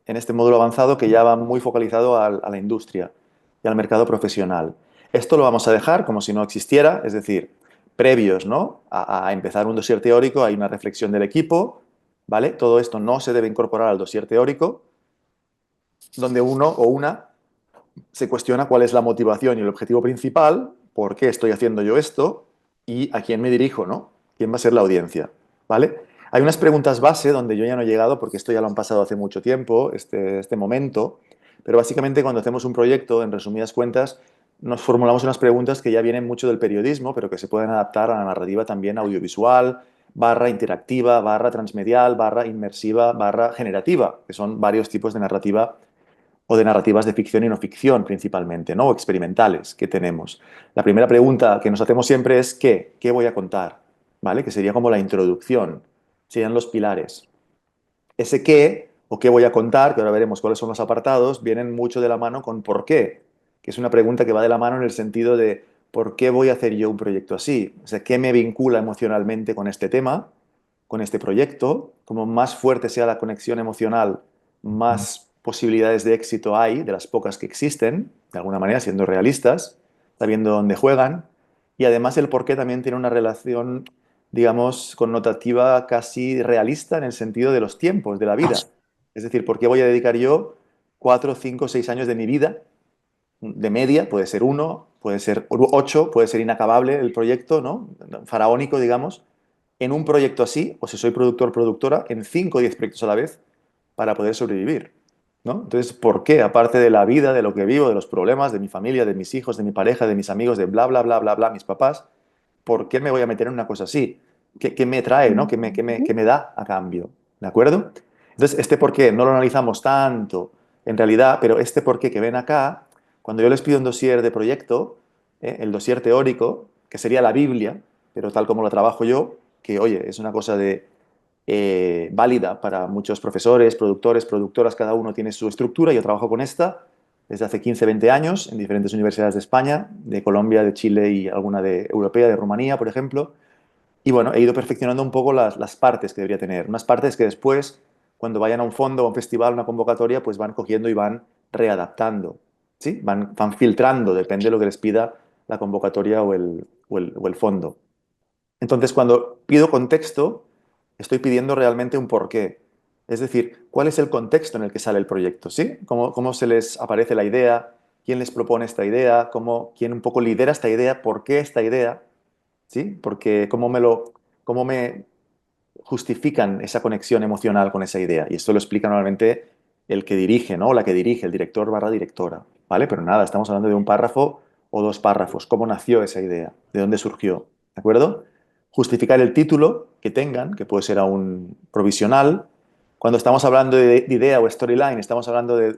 en este módulo avanzado que ya va muy focalizado a la industria y al mercado profesional. Esto lo vamos a dejar como si no existiera, es decir, previos, ¿no? a empezar un dossier teórico hay una reflexión del equipo, ¿vale? Todo esto no se debe incorporar al dossier teórico, donde uno o una se cuestiona cuál es la motivación y el objetivo principal, por qué estoy haciendo yo esto y a quién me dirijo, ¿no? ¿Quién va a ser la audiencia? ¿Vale? Hay unas preguntas base donde yo ya no he llegado porque esto ya lo han pasado hace mucho tiempo, este momento, pero básicamente cuando hacemos un proyecto, en resumidas cuentas, nos formulamos unas preguntas que ya vienen mucho del periodismo, pero que se pueden adaptar a la narrativa también audiovisual, barra interactiva, barra transmedial, barra inmersiva, barra generativa, que son varios tipos de narrativa o de narrativas de ficción y no ficción principalmente, ¿no? O experimentales que tenemos. La primera pregunta que nos hacemos siempre es ¿qué? ¿Qué voy a contar? ¿Vale? Que sería como la introducción, serían los pilares. Ese qué o qué voy a contar, que ahora veremos cuáles son los apartados, vienen mucho de la mano con por qué, que es una pregunta que va de la mano en el sentido de ¿por qué voy a hacer yo un proyecto así? O sea, ¿qué me vincula emocionalmente con este tema, con este proyecto? Como más fuerte sea la conexión emocional, más posibilidades de éxito hay, de las pocas que existen, de alguna manera, siendo realistas, sabiendo dónde juegan. Y además el por qué también tiene una relación, digamos, connotativa casi realista en el sentido de los tiempos, de la vida. Es decir, ¿por qué voy a dedicar yo 4, 5, 6 años de mi vida, de media, puede ser uno, puede ser 8, puede ser inacabable el proyecto, ¿no? Faraónico, digamos, en un proyecto así, o si soy productor, productora, en 5 o 10 proyectos a la vez para poder sobrevivir, ¿no? Entonces, ¿por qué? Aparte de la vida, de lo que vivo, de los problemas, de mi familia, de mis hijos, de mi pareja, de mis amigos, de bla, bla, bla, bla, bla, mis papás, ¿por qué me voy a meter en una cosa así? ¿Qué me trae, ¿no? ¿Qué me da a cambio? ¿De acuerdo? Entonces, este por qué no lo analizamos tanto en realidad, pero este por qué que ven acá, cuando yo les pido un dossier de proyecto, el dossier teórico, que sería la Biblia, pero tal como lo trabajo yo, que oye, es una cosa válida para muchos profesores, productores, productoras, cada uno tiene su estructura, yo trabajo con esta desde hace 15, 20 años en diferentes universidades de España, de Colombia, de Chile y alguna de europea, de Rumanía, por ejemplo. Y bueno, he ido perfeccionando un poco las partes que debería tener. Unas partes que después, cuando vayan a un fondo, a un festival, una convocatoria, pues van cogiendo y van readaptando. ¿Sí? Van filtrando, depende de lo que les pida la convocatoria o el fondo. Entonces, cuando pido contexto, estoy pidiendo realmente un porqué. Es decir, ¿cuál es el contexto en el que sale el proyecto? ¿Sí? ¿Cómo se les aparece la idea? ¿Quién les propone esta idea? ¿Quién un poco lidera esta idea? ¿Por qué esta idea? ¿Sí? Porque cómo me justifican esa conexión emocional con esa idea. Y esto lo explica normalmente el que dirige, ¿no? O la que dirige, el director barra directora. ¿Vale? Pero nada, estamos hablando de un párrafo o 2 párrafos. ¿Cómo nació esa idea? ¿De dónde surgió? ¿De acuerdo? Justificar el título que tengan, que puede ser aún provisional. Cuando estamos hablando de idea o storyline, estamos hablando de...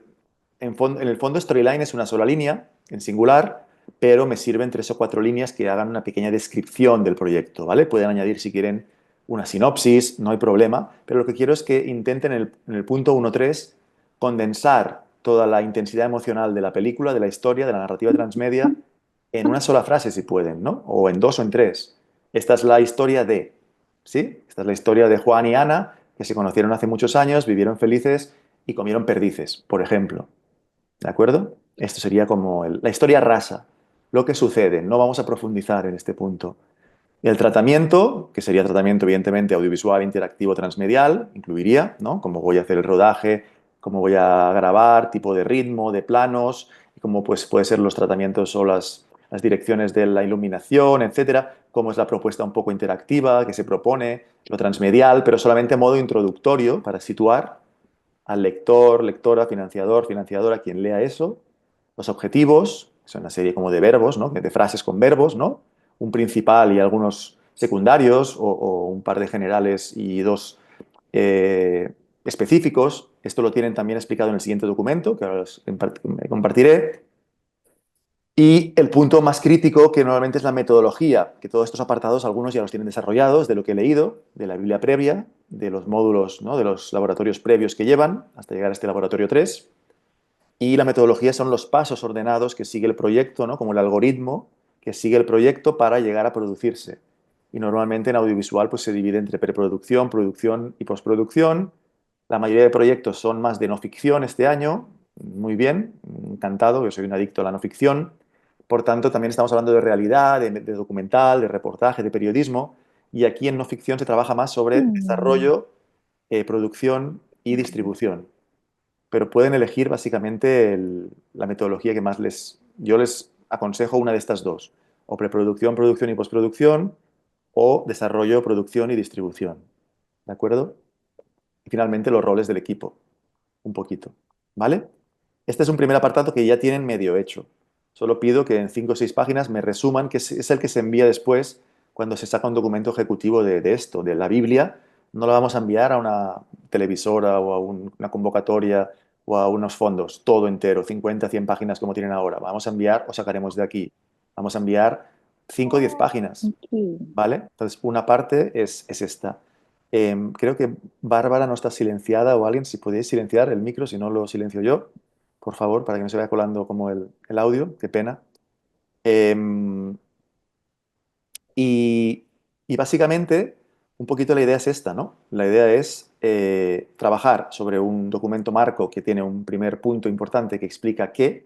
En el fondo, storyline es una sola línea, en singular, pero me sirven 3 o 4 líneas que hagan una pequeña descripción del proyecto, ¿vale? Pueden añadir si quieren una sinopsis, no hay problema, pero lo que quiero es que intenten en el punto 1.3 condensar toda la intensidad emocional de la película, de la historia, de la narrativa transmedia, en una sola frase si pueden, ¿no? O en 2 o en 3. Esta es la historia de, ¿sí? Esta es la historia de Juan y Ana, que se conocieron hace muchos años, vivieron felices y comieron perdices, por ejemplo. ¿De acuerdo? Esto sería como la historia rasa, lo que sucede. No vamos a profundizar en este punto. El tratamiento, que sería tratamiento evidentemente audiovisual, interactivo, transmedial, incluiría, ¿no? Cómo voy a hacer el rodaje, cómo voy a grabar, tipo de ritmo, de planos, y cómo pues, puede ser los tratamientos o las direcciones de la iluminación, etcétera, cómo es la propuesta un poco interactiva que se propone, lo transmedial, pero solamente a modo introductorio para situar al lector, lectora, financiador, financiadora, quien lea eso, los objetivos, que son una serie como de verbos, ¿no? De frases con verbos, ¿no? Un principal y algunos secundarios, o un par de generales y 2 específicos. Esto lo tienen también explicado en el siguiente documento, que ahora os compartiré. Y el punto más crítico, que normalmente es la metodología, que todos estos apartados, algunos ya los tienen desarrollados, de lo que he leído, de la Biblia previa, de los módulos, ¿no? De los laboratorios previos que llevan, hasta llegar a este laboratorio 3. Y la metodología son los pasos ordenados que sigue el proyecto, ¿no? Como el algoritmo que sigue el proyecto para llegar a producirse. Y normalmente en audiovisual pues, se divide entre preproducción, producción y postproducción. La mayoría de proyectos son más de no ficción este año. Muy bien, encantado, yo soy un adicto a la no ficción. Por tanto, también estamos hablando de realidad, de documental, de reportaje, de periodismo. Y aquí en no ficción se trabaja más sobre Mm, desarrollo, producción y distribución. Pero pueden elegir básicamente la metodología que más les... Yo les aconsejo una de estas dos. O preproducción, producción y postproducción, o desarrollo, producción y distribución. ¿De acuerdo? Y finalmente los roles del equipo, un poquito. ¿Vale? Este es un primer apartado que ya tienen medio hecho. Solo pido que en 5 o 6 páginas me resuman, que es el que se envía después cuando se saca un documento ejecutivo de esto, de la Biblia. No la vamos a enviar a una televisora o a una convocatoria o a unos fondos, todo entero, 50, 100 páginas como tienen ahora. Vamos a enviar o sacaremos de aquí. Vamos a enviar 5 o 10 páginas. ok. ¿Vale? Entonces, una parte es esta. Creo que Bárbara no está silenciada o alguien, si podéis silenciar el micro, si no lo silencio yo, por favor, para que no se vaya colando como el audio, qué pena. Em, y, y básicamente, un poquito la idea es esta, ¿no? La idea es trabajar sobre un documento marco que tiene un primer punto importante que explica qué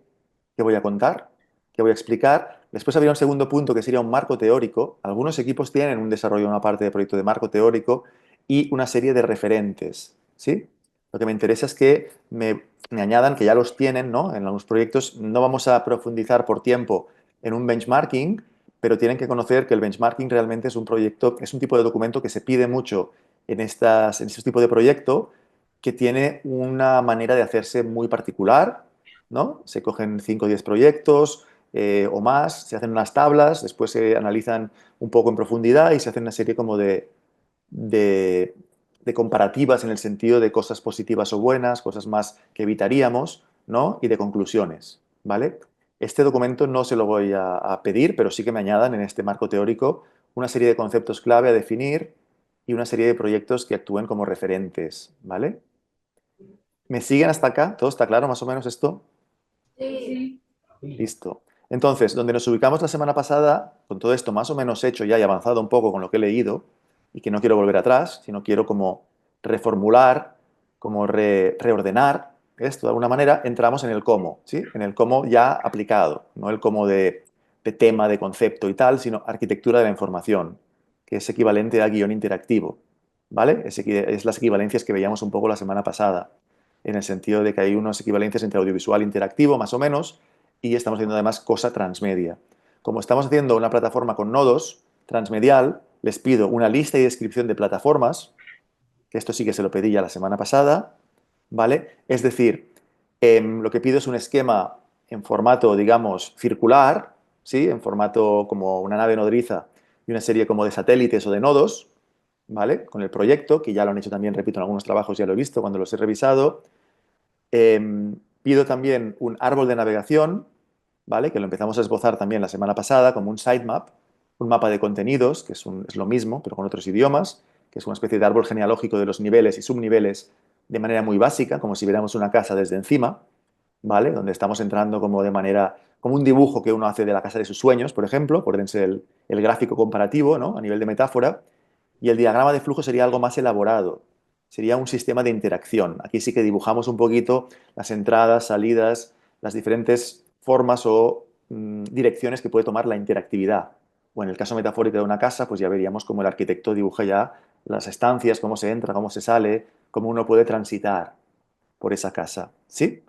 voy a contar, qué voy a explicar. Después habría un segundo punto que sería un marco teórico. Algunos equipos tienen un desarrollo, una parte de proyecto de marco teórico y una serie de referentes, ¿sí? Lo que me interesa es que me añadan, que ya los tienen, ¿no? En algunos proyectos no vamos a profundizar por tiempo en un benchmarking, pero tienen que conocer que el benchmarking realmente es un proyecto, es un tipo de documento que se pide mucho en este tipo de proyecto, que tiene una manera de hacerse muy particular, ¿no? Se cogen 5 o 10 proyectos o más, se hacen unas tablas, después se analizan un poco en profundidad y se hacen una serie como de, de comparativas en el sentido de cosas positivas o buenas, cosas más que evitaríamos, ¿no? Y de conclusiones, ¿vale? Este documento no se lo voy a pedir, pero sí que me añadan en este marco teórico una serie de conceptos clave a definir y una serie de proyectos que actúen como referentes, ¿vale? ¿Me siguen hasta acá? ¿Todo está claro más o menos esto? Sí. Listo. Entonces, donde nos ubicamos la semana pasada, con todo esto más o menos hecho ya y avanzado un poco con lo que he leído, y que no quiero volver atrás, sino quiero como reformular, como reordenar esto de alguna manera, entramos en el cómo, ¿sí? En el cómo ya aplicado, no el cómo de tema, de concepto y tal, sino arquitectura de la información, que es equivalente a guión interactivo, ¿vale? Es las equivalencias que veíamos un poco la semana pasada, en el sentido de que hay unas equivalencias entre audiovisual e interactivo, más o menos, y estamos haciendo además cosa transmedia. Como estamos haciendo una plataforma con nodos transmedial, les pido una lista y descripción de plataformas, que esto sí que se lo pedí ya la semana pasada, ¿vale? Es decir, lo que pido es un esquema en formato, digamos, circular, ¿sí? En formato como una nave nodriza y una serie como de satélites o de nodos, ¿vale? Con el proyecto, que ya lo han hecho también, repito, en algunos trabajos ya lo he visto cuando los he revisado. Pido también un árbol de navegación, ¿vale? Que lo empezamos a esbozar también la semana pasada como un sitemap, un mapa de contenidos, que es lo mismo, pero con otros idiomas, que es una especie de árbol genealógico de los niveles y subniveles de manera muy básica, como si viéramos una casa desde encima, ¿vale? Donde estamos entrando como de manera, como un dibujo que uno hace de la casa de sus sueños, por ejemplo, por ser el gráfico comparativo, ¿no? A nivel de metáfora, y el diagrama de flujo sería algo más elaborado, sería un sistema de interacción. Aquí sí que dibujamos un poquito las entradas, salidas, las diferentes formas o direcciones que puede tomar la interactividad. O en el caso metafórico de una casa, pues ya veríamos cómo el arquitecto dibuja ya las estancias, cómo se entra, cómo se sale, cómo uno puede transitar por esa casa. ¿Sí?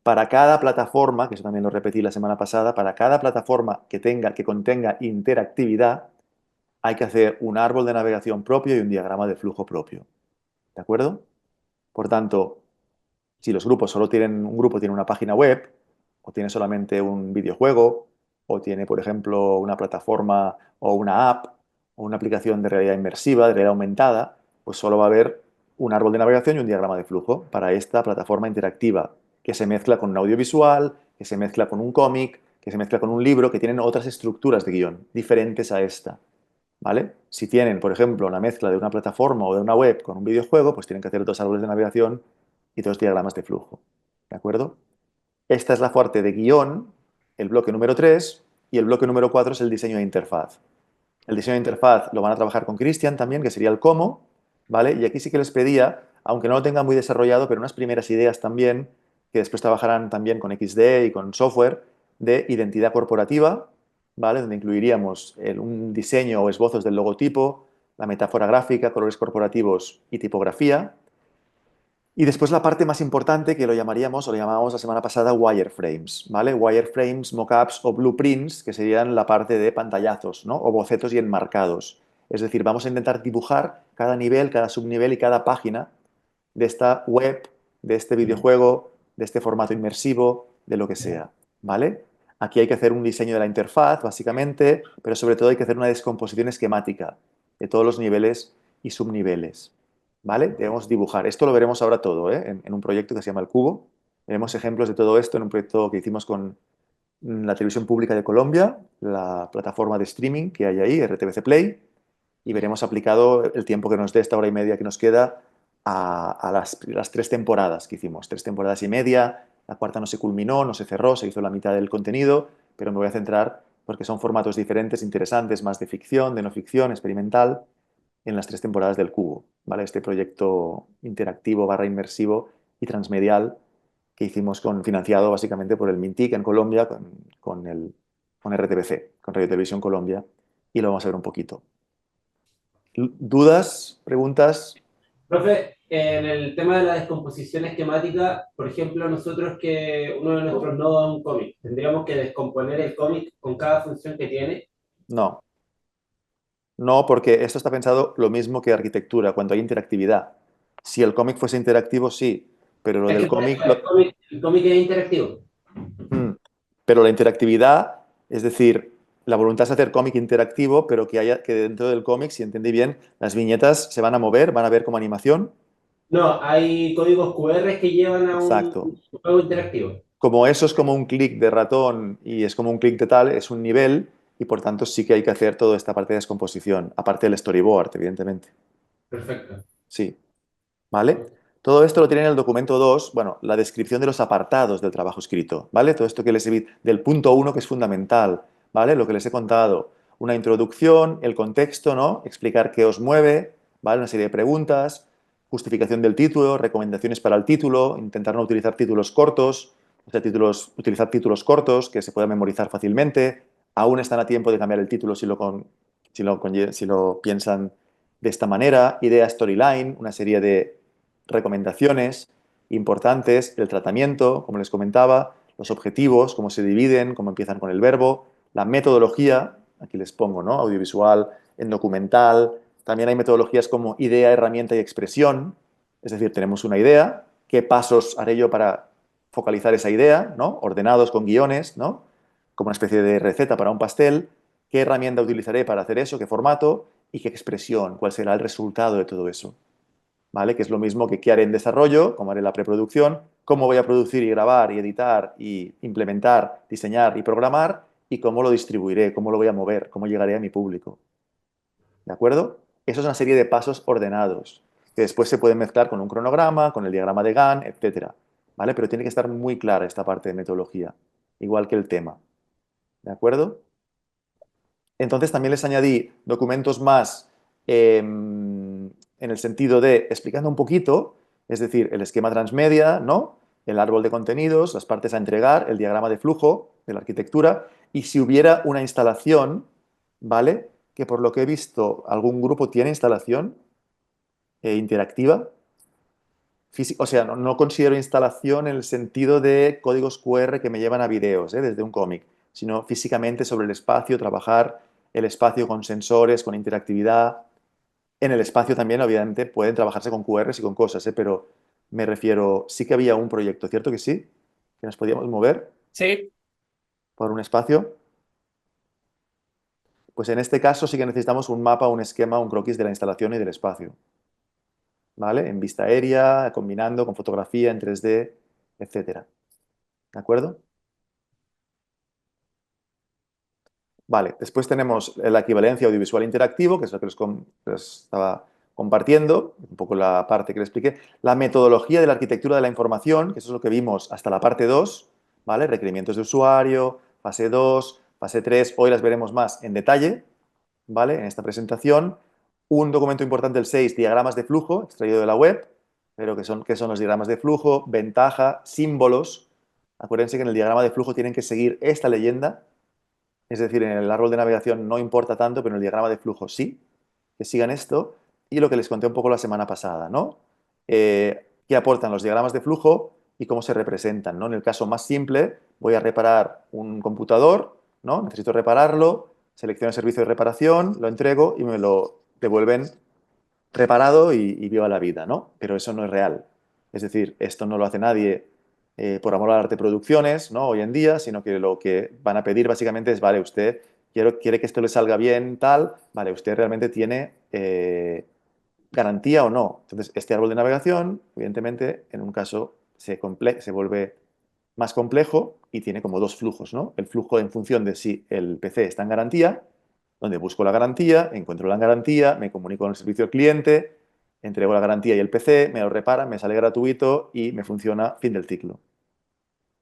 Para cada plataforma, que eso también lo repetí la semana pasada, para cada plataforma que contenga interactividad, hay que hacer un árbol de navegación propio y un diagrama de flujo propio. ¿De acuerdo? Por tanto, si los grupos solo tienen, un grupo tiene una página web, o tiene solamente un videojuego, o tiene, por ejemplo, una plataforma o una app, o una aplicación de realidad inmersiva, de realidad aumentada, pues solo va a haber un árbol de navegación y un diagrama de flujo para esta plataforma interactiva, que se mezcla con un audiovisual, que se mezcla con un cómic, que se mezcla con un libro, que tienen otras estructuras de guión diferentes a esta. ¿Vale? Si tienen, por ejemplo, una mezcla de una plataforma o de una web con un videojuego, pues tienen que hacer dos árboles de navegación y dos diagramas de flujo. ¿De acuerdo? Esta es la parte de guión, el bloque número 3 y el bloque número 4 es el diseño de interfaz. El diseño de interfaz lo van a trabajar con Cristian también, que sería el cómo, ¿vale? Y aquí sí que les pedía aunque no lo tengan muy desarrollado, pero unas primeras ideas también, que después trabajarán también con XD y con software, de identidad corporativa, ¿vale? Donde incluiríamos un diseño o esbozos del logotipo, la metáfora gráfica, colores corporativos y tipografía. Y después la parte más importante que lo llamaríamos, o lo llamábamos la semana pasada, wireframes, ¿vale? Wireframes, mockups o blueprints, que serían la parte de pantallazos, ¿no? O bocetos y enmarcados. Es decir, vamos a intentar dibujar cada nivel, cada subnivel y cada página de esta web, de este videojuego, de este formato inmersivo, de lo que sea, ¿vale? Aquí hay que hacer un diseño de la interfaz, básicamente, pero sobre todo hay que hacer una descomposición esquemática de todos los niveles y subniveles, ¿vale? Debemos dibujar. Esto lo veremos ahora todo, ¿eh? En un proyecto que se llama El Cubo. Veremos ejemplos de todo esto en un proyecto que hicimos con la Televisión Pública de Colombia, la plataforma de streaming que hay ahí, RTBC Play, y veremos aplicado el tiempo que nos dé, esta hora y media que nos queda, a las 3 temporadas que hicimos. 3 temporadas y media, la cuarta no se culminó, no se cerró, se hizo la mitad del contenido, pero me voy a centrar porque son formatos diferentes, interesantes, más de ficción, de no ficción, experimental, en las 3 temporadas del Cubo, ¿vale? Este proyecto interactivo barra inmersivo y transmedial que hicimos financiado básicamente por el Mintic en Colombia con RTBC, con Radio Televisión Colombia, y lo vamos a ver un poquito. ¿Dudas? ¿Preguntas? Profe, en el tema de la descomposición esquemática, por ejemplo, nosotros que uno de nuestros nodos es un cómic, tendríamos que descomponer el cómic con cada función que tiene. No, no, porque esto está pensado lo mismo que arquitectura, cuando hay interactividad. Si el cómic fuese interactivo, sí, pero lo Es del que por eso cómic, el cómic es interactivo. Mm. Pero la interactividad, es decir, la voluntad es hacer cómic interactivo, pero que dentro del cómic, si entendí bien, las viñetas se van a mover, van a ver como animación. No, hay códigos QR que llevan a un Exacto. juego interactivo. Como eso es como un clic de ratón y es como un clic de tal, es un nivel y por tanto sí que hay que hacer toda esta parte de descomposición, aparte del storyboard, evidentemente. Perfecto. Sí. ¿Vale? Todo esto lo tiene en el documento 2, bueno, la descripción de los apartados del trabajo escrito, ¿vale? Todo esto que les he del punto 1 que es fundamental, ¿vale? Lo que les he contado, una introducción, el contexto, ¿no? Explicar qué os mueve, ¿vale? Una serie de preguntas, justificación del título, recomendaciones para el título, intentar no utilizar títulos cortos, o sea, utilizar títulos cortos que se puedan memorizar fácilmente, aún están a tiempo de cambiar el título si lo piensan de esta manera, idea storyline, una serie de recomendaciones importantes, el tratamiento, como les comentaba, los objetivos, cómo se dividen, cómo empiezan con el verbo, la metodología, aquí les pongo, ¿no? Audiovisual, en documental, también hay metodologías como idea, herramienta y expresión, es decir, tenemos una idea, qué pasos haré yo para focalizar esa idea, ¿no? Ordenados con guiones, ¿no? Como una especie de receta para un pastel, qué herramienta utilizaré para hacer eso, qué formato y qué expresión, cuál será el resultado de todo eso. ¿Vale? Que es lo mismo que qué haré en desarrollo, cómo haré la preproducción, cómo voy a producir y grabar y editar y implementar, diseñar y programar y cómo lo distribuiré, cómo lo voy a mover, cómo llegaré a mi público. ¿De acuerdo? Eso es una serie de pasos ordenados que después se pueden mezclar con un cronograma, con el diagrama de Gantt, etcétera. ¿Vale? Pero tiene que estar muy clara esta parte de metodología, igual que el tema. ¿De acuerdo? Entonces también les añadí documentos más en el sentido de explicando un poquito, es decir, el esquema transmedia, ¿no? El árbol de contenidos, las partes a entregar, el diagrama de flujo de la arquitectura y si hubiera una instalación, ¿vale? Que por lo que he visto algún grupo tiene instalación interactiva. O sea, no considero instalación en el sentido de códigos QR que me llevan a videos, desde un cómic, sino físicamente sobre el espacio, trabajar el espacio con sensores, con interactividad. En el espacio también, obviamente, pueden trabajarse con QRs y con cosas, pero me refiero, sí que había un proyecto, ¿cierto que sí? Que nos podíamos mover Sí. por un espacio. Pues en este caso sí que necesitamos un mapa, un esquema, un croquis de la instalación y del espacio, ¿vale? En vista aérea, combinando con fotografía en 3D, etcétera. ¿De acuerdo? Vale, después tenemos la equivalencia audiovisual interactivo, que es lo que les estaba compartiendo, un poco la parte que les expliqué. La metodología de la arquitectura de la información, que eso es lo que vimos hasta la parte 2, ¿vale? Requerimientos de usuario, fase 2, fase 3, hoy las veremos más en detalle, ¿vale? En esta presentación. Un documento importante, el 6, diagramas de flujo, extraído de la web, pero qué son los diagramas de flujo, ventaja, símbolos. Acuérdense que en el diagrama de flujo tienen que seguir esta leyenda, es decir, en el árbol de navegación no importa tanto, pero en el diagrama de flujo sí, que sigan esto. Y lo que les conté un poco la semana pasada, ¿no? ¿Qué aportan los diagramas de flujo y cómo se representan, ¿no? En el caso más simple, voy a reparar un computador, ¿no? Necesito repararlo, selecciono el servicio de reparación, lo entrego y me lo devuelven reparado y viva la vida, ¿no? Pero eso no es real. Es decir, esto no lo hace nadie por amor al arte producciones, ¿no? Hoy en día, sino que lo que van a pedir básicamente es, vale, usted quiere que esto le salga bien, tal, vale, usted realmente tiene garantía o no. Entonces, este árbol de navegación, evidentemente, en un caso se vuelve más complejo y tiene como dos flujos, ¿no? El flujo en función de si el PC está en garantía, donde busco la garantía, encuentro la garantía, me comunico con el servicio al cliente, entrego la garantía y el PC, me lo reparan, me sale gratuito y me funciona, fin del ciclo.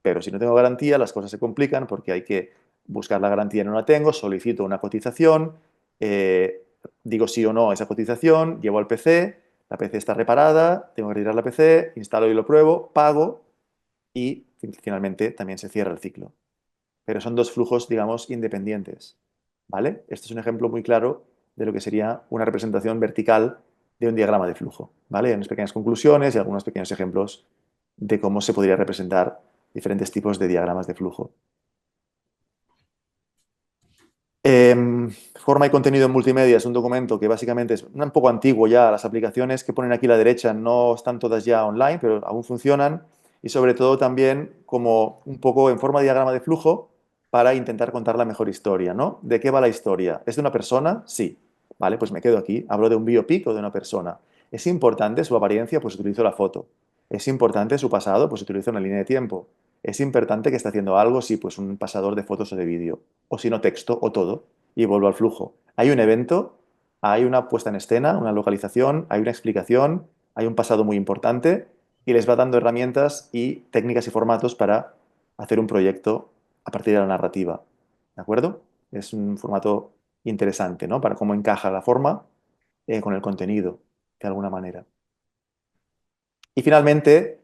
Pero si no tengo garantía, las cosas se complican porque hay que buscar la garantía y no la tengo, solicito una cotización, eh, digo sí o no a esa cotización, llevo al PC, la PC está reparada, tengo que retirar la PC, instalo y lo pruebo, pago y finalmente también se cierra el ciclo. Pero son dos flujos, digamos, independientes. ¿Vale? Este es un ejemplo muy claro de lo que sería una representación vertical de un diagrama de flujo. ¿Vale? Hay unas pequeñas conclusiones y algunos pequeños ejemplos de cómo se podría representar diferentes tipos de diagramas de flujo. Forma y contenido en multimedia es un documento que básicamente es un poco antiguo ya. Las aplicaciones que ponen aquí a la derecha no están todas ya online, pero aún funcionan. Y sobre todo también como un poco en forma de diagrama de flujo para intentar contar la mejor historia, ¿no? ¿De qué va la historia? ¿Es de una persona? Sí. Vale, pues me quedo aquí. Hablo de un biopic o de una persona. ¿Es importante su apariencia? Pues utilizo la foto. ¿Es importante su pasado? Pues utilizo una línea de tiempo. ¿Es importante que esté haciendo algo? Sí, pues un pasador de fotos o de vídeo. O si no, texto o todo. Y vuelvo al flujo. Hay un evento, hay una puesta en escena, una localización, hay una explicación, hay un pasado muy importante y les va dando herramientas y técnicas y formatos para hacer un proyecto a partir de la narrativa. ¿De acuerdo? Es un formato interesante, ¿no? Para cómo encaja la forma con el contenido, de alguna manera. Y finalmente,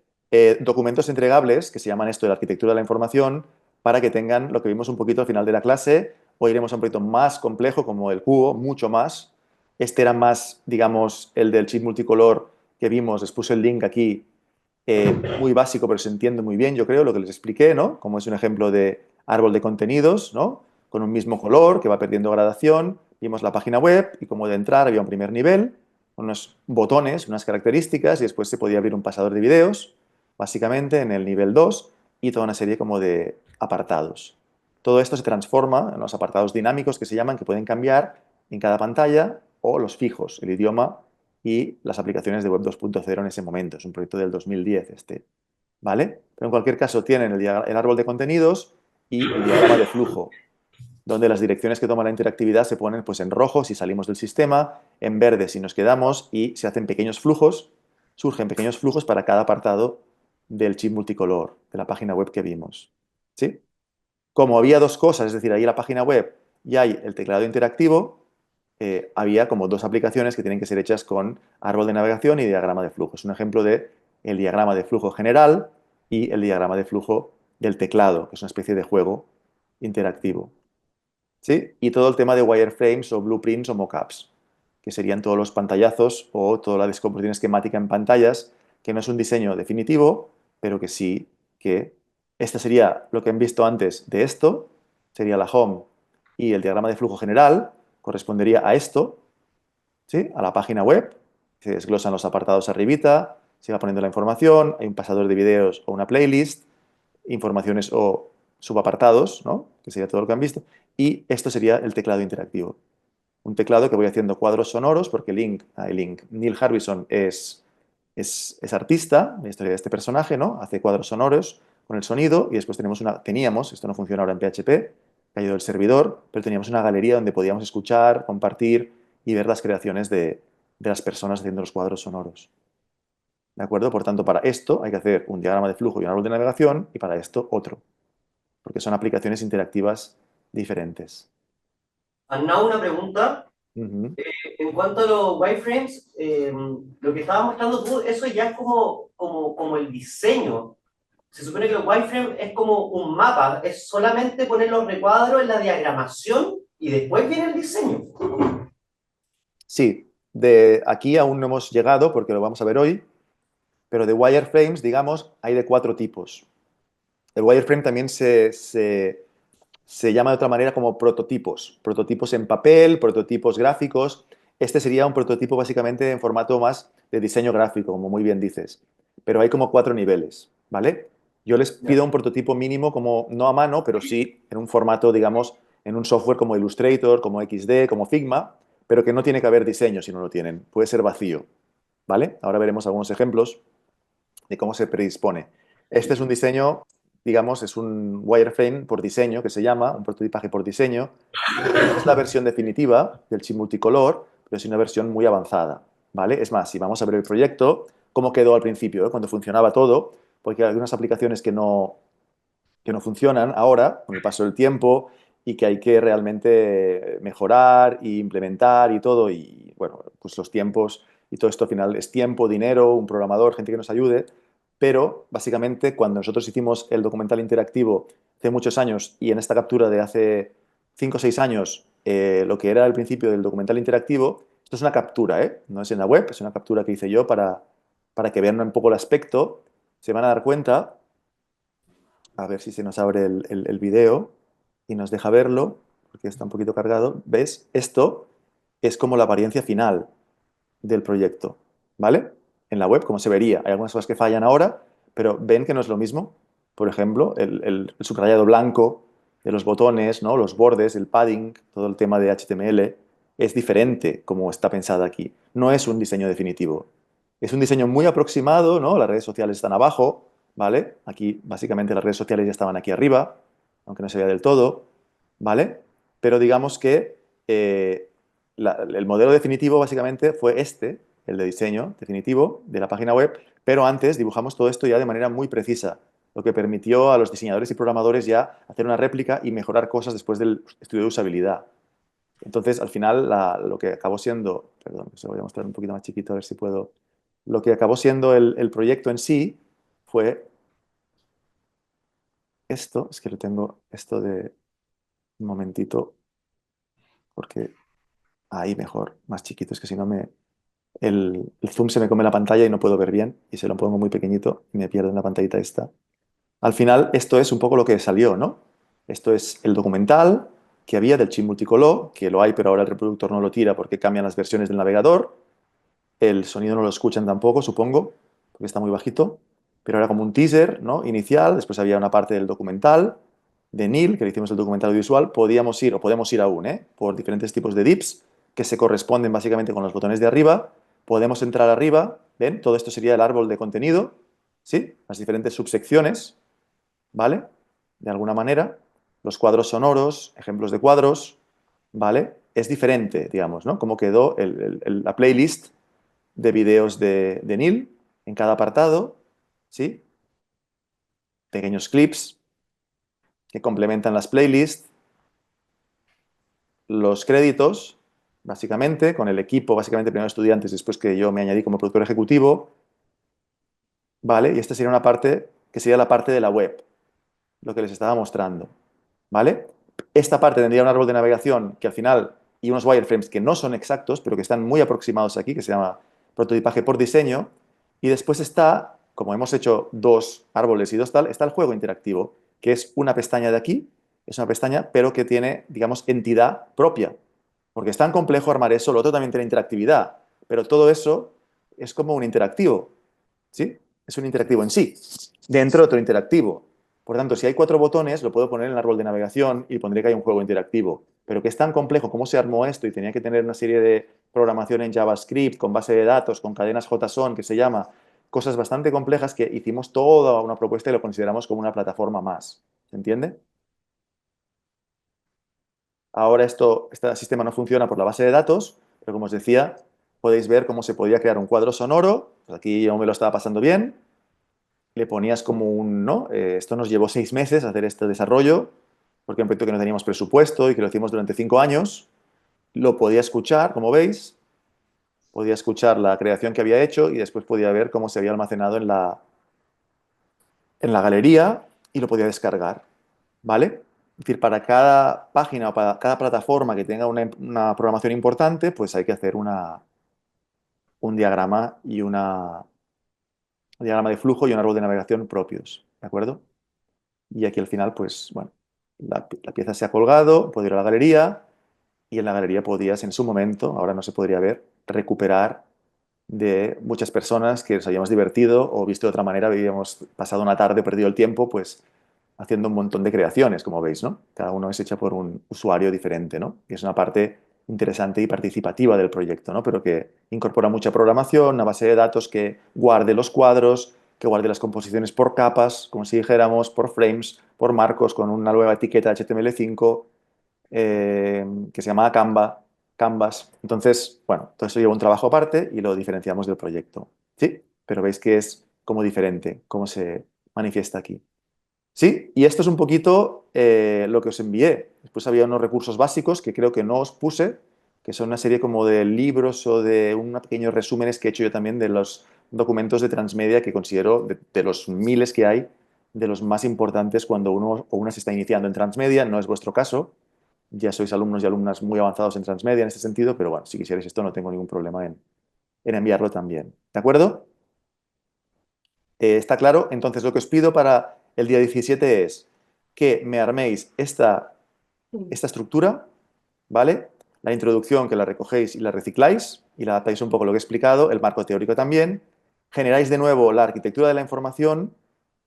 documentos entregables, que se llaman esto de la arquitectura de la información, para que tengan lo que vimos un poquito al final de la clase. Hoy iremos a un proyecto más complejo como el cubo, mucho más. Este era más, digamos, el del chip multicolor que vimos, les puse el link aquí, muy básico, pero se entiende muy bien, yo creo, lo que les expliqué, ¿no? Como es un ejemplo de árbol de contenidos, ¿no? Con un mismo color que va perdiendo gradación. Vimos la página web y como de entrar había un primer nivel, unos botones, unas características y después se podía abrir un pasador de videos, básicamente en el nivel 2 y toda una serie como de apartados. Todo esto se transforma en los apartados dinámicos que se llaman, que pueden cambiar en cada pantalla o los fijos, el idioma y las aplicaciones de Web 2.0 en ese momento. Es un proyecto del 2010 este. ¿Vale? Pero en cualquier caso tienen el árbol de contenidos y el diagrama de flujo, donde las direcciones que toma la interactividad se ponen pues, en rojo si salimos del sistema, en verde si nos quedamos y se hacen pequeños flujos, surgen pequeños flujos para cada apartado del chip multicolor, de la página web que vimos. ¿Sí? Como había dos cosas, es decir, ahí en la página web y hay el teclado interactivo, había como dos aplicaciones que tienen que ser hechas con árbol de navegación y diagrama de flujo. Es un ejemplo de el diagrama de flujo general y el diagrama de flujo del teclado, que es una especie de juego interactivo. ¿Sí? Y todo el tema de wireframes o blueprints o mockups, que serían todos los pantallazos o toda la descomposición esquemática en pantallas, que no es un diseño definitivo, pero que sí que este sería lo que han visto antes de esto, sería la home y el diagrama de flujo general correspondería a esto, ¿sí? A la página web, se desglosan los apartados arribita, se va poniendo la información, hay un pasador de videos o una playlist, informaciones o subapartados, ¿no? Que sería todo lo que han visto, y esto sería el teclado interactivo. Un teclado que voy haciendo cuadros sonoros porque Neil Harbisson es artista, la historia de este personaje, ¿no? Hace cuadros sonoros con el sonido y después teníamos, esto no funciona ahora en PHP, ha ido el servidor, pero teníamos una galería donde podíamos escuchar, compartir y ver las creaciones de las personas haciendo los cuadros sonoros. ¿De acuerdo? Por tanto, para esto hay que hacer un diagrama de flujo y un árbol de navegación y para esto otro, porque son aplicaciones interactivas diferentes. Arnau, una pregunta. Ujú. En cuanto a los wireframes, lo que estabas mostrando tú, eso ya es como el diseño. Se supone que el wireframe es como un mapa, es solamente poner los recuadros en la diagramación y después viene el diseño. Sí, de aquí aún no hemos llegado porque lo vamos a ver hoy, pero de wireframes, digamos, hay de cuatro tipos. El wireframe también se llama de otra manera como prototipos. Prototipos en papel, prototipos gráficos. Este sería un prototipo básicamente en formato más de diseño gráfico, como muy bien dices. Pero hay como cuatro niveles, ¿vale? Yo les Ya. pido un prototipo mínimo como no a mano, pero sí en un formato, digamos, en un software como Illustrator, como XD, como Figma, pero que no tiene que haber diseño si no lo tienen. Puede ser vacío, ¿vale? Ahora veremos algunos ejemplos de cómo se predispone. Este es un diseño, digamos, es un wireframe por diseño que se llama, un prototipaje por diseño. No es la versión definitiva del chip multicolor, pero es una versión muy avanzada, ¿vale? Es más, si vamos a ver el proyecto, cómo quedó al principio, cuando funcionaba todo, porque hay algunas aplicaciones que no funcionan ahora, con el paso del tiempo, y que hay que realmente mejorar e implementar y todo, y bueno, pues los tiempos y todo esto al final es tiempo, dinero, un programador, gente que nos ayude, pero básicamente cuando nosotros hicimos el documental interactivo hace muchos años y en esta captura de hace 5 o 6 años, lo que era el principio del documental interactivo, esto es una captura, ¿eh? No es en la web, es una captura que hice yo para que vean un poco el aspecto, se van a dar cuenta, a ver si se nos abre el video y nos deja verlo, porque está un poquito cargado. ¿Ves? Esto es como la apariencia final del proyecto, ¿vale? En la web, como se vería. Hay algunas cosas que fallan ahora, pero ven que no es lo mismo. Por ejemplo, el subrayado blanco de los botones, ¿no? Los bordes, el padding, todo el tema de HTML, es diferente como está pensada aquí. No es un diseño definitivo. Es un diseño muy aproximado, ¿no? Las redes sociales están abajo, ¿vale? Aquí, básicamente, las redes sociales ya estaban aquí arriba, aunque no se vea del todo, ¿vale? Pero digamos que el modelo definitivo básicamente fue este, el de diseño definitivo de la página web, pero antes dibujamos todo esto ya de manera muy precisa, lo que permitió a los diseñadores y programadores ya hacer una réplica y mejorar cosas después del estudio de usabilidad. Entonces, al final, lo que acabó siendo, perdón, se lo voy a mostrar un poquito más chiquito, a ver si puedo, lo que acabó siendo el proyecto en sí fue esto, es que lo tengo esto de un momentito, porque ahí mejor, más chiquito, es que si no el zoom se me come la pantalla y no puedo ver bien, y se lo pongo muy pequeñito y me pierdo en la pantallita esta. Al final, esto es un poco lo que salió, ¿no? Esto es el documental que había del chip multicolor, que lo hay, pero ahora el reproductor no lo tira porque cambian las versiones del navegador. El sonido no lo escuchan tampoco, supongo, porque está muy bajito. Pero era como un teaser, ¿no? Inicial. Después había una parte del documental de Neil, que le hicimos el documental audiovisual. Podíamos ir, o podemos ir aún, por diferentes tipos de dips que se corresponden básicamente con los botones de arriba. Podemos entrar arriba, ¿ven? Todo esto sería el árbol de contenido, ¿sí? Las diferentes subsecciones, ¿vale? De alguna manera. Los cuadros sonoros, ejemplos de cuadros, ¿vale? Es diferente, digamos, ¿no? Cómo quedó la playlist de vídeos de Neil en cada apartado, ¿sí? Pequeños clips que complementan las playlists, los créditos, básicamente, con el equipo, básicamente primero estudiantes, después que yo me añadí como productor ejecutivo, ¿vale? Y esta sería una parte que sería la parte de la web, lo que les estaba mostrando, ¿vale? Esta parte tendría un árbol de navegación que al final, y unos wireframes que no son exactos, pero que están muy aproximados aquí, que se llama prototipaje por diseño, y después está, como hemos hecho dos árboles y dos tal, está el juego interactivo, que es una pestaña de aquí, es una pestaña, pero que tiene, digamos, entidad propia, porque es tan complejo armar eso, lo otro también tiene interactividad, pero todo eso es como un interactivo, ¿sí? Es un interactivo en sí, dentro de otro interactivo. Por tanto, si hay cuatro botones, lo puedo poner en el árbol de navegación y pondré que hay un juego interactivo. Pero que es tan complejo cómo se armó esto y tenía que tener una serie de programación en JavaScript, con base de datos, con cadenas JSON, que se llama, cosas bastante complejas que hicimos toda una propuesta y lo consideramos como una plataforma más. ¿Se entiende? Ahora este sistema no funciona por la base de datos, pero como os decía, podéis ver cómo se podía crear un cuadro sonoro. Pues aquí yo me lo estaba pasando bien. Le ponías como un, ¿no? Esto nos llevó 6 meses hacer este desarrollo, porque en un proyecto que no teníamos presupuesto y que lo hicimos durante 5 años, lo podía escuchar, como veis, podía escuchar la creación que había hecho y después podía ver cómo se había almacenado en la galería y lo podía descargar, ¿vale? Es decir, para cada página o para cada plataforma que tenga una programación importante, pues hay que hacer un diagrama y un diagrama de flujo y un árbol de navegación propios, ¿de acuerdo? Y aquí al final, pues, bueno, la pieza se ha colgado, puedo ir a la galería y en la galería podías, en su momento, ahora no se podría ver, recuperar de muchas personas que nos habíamos divertido o visto de otra manera, habíamos pasado una tarde, perdido el tiempo, pues haciendo un montón de creaciones, como veis, ¿no? Cada uno es hecha por un usuario diferente, ¿no? Y es una parte interesante y participativa del proyecto, ¿no? Pero que incorpora mucha programación, una base de datos que guarde los cuadros, que guarde las composiciones por capas, como si dijéramos, por frames, por marcos, con una nueva etiqueta HTML5 que se llama Canvas. Entonces, bueno, todo eso lleva un trabajo aparte y lo diferenciamos del proyecto. ¿Sí? Pero veis que es como diferente, cómo se manifiesta aquí. Sí, y esto es un poquito lo que os envié. Después había unos recursos básicos que creo que no os puse, que son una serie como de libros o de unos pequeños resúmenes que he hecho yo también de los documentos de transmedia que considero, de los miles que hay, de los más importantes cuando uno o una se está iniciando en transmedia. No es vuestro caso, ya sois alumnos y alumnas muy avanzados en transmedia en este sentido, pero bueno, si quisierais esto no tengo ningún problema en enviarlo también. ¿De acuerdo? ¿Está claro? Entonces lo que os pido para el día 17 es que me arméis esta estructura, ¿vale? La introducción que la recogéis y la recicláis y la adaptáis un poco a lo que he explicado, el marco teórico también. Generáis de nuevo la arquitectura de la información,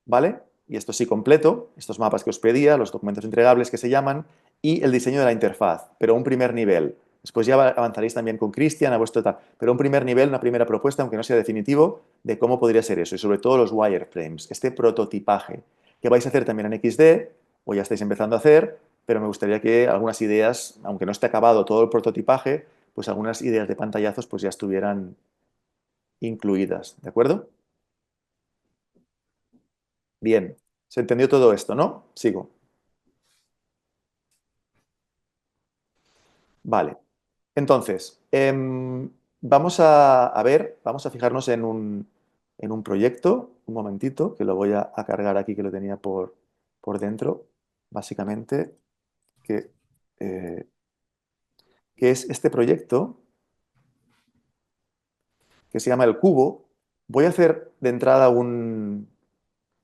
¿vale? Y esto sí completo, estos mapas que os pedía, los documentos entregables que se llaman, y el diseño de la interfaz, pero un primer nivel. Después ya avanzaréis también con Cristian a vuestro tal, pero un primer nivel, una primera propuesta, aunque no sea definitivo, de cómo podría ser eso, y sobre todo los wireframes, este prototipaje, que vais a hacer también en XD, o ya estáis empezando a hacer, pero me gustaría que algunas ideas, aunque no esté acabado todo el prototipaje, pues algunas ideas de pantallazos pues ya estuvieran incluidas, ¿de acuerdo? Bien, se entendió todo esto, ¿no? Sigo. Vale. Entonces, vamos a ver, vamos a fijarnos en un proyecto, un momentito, que lo voy a cargar aquí, que lo tenía por dentro, básicamente, que, eh, que es este proyecto que se llama El Cubo. Voy a hacer de entrada un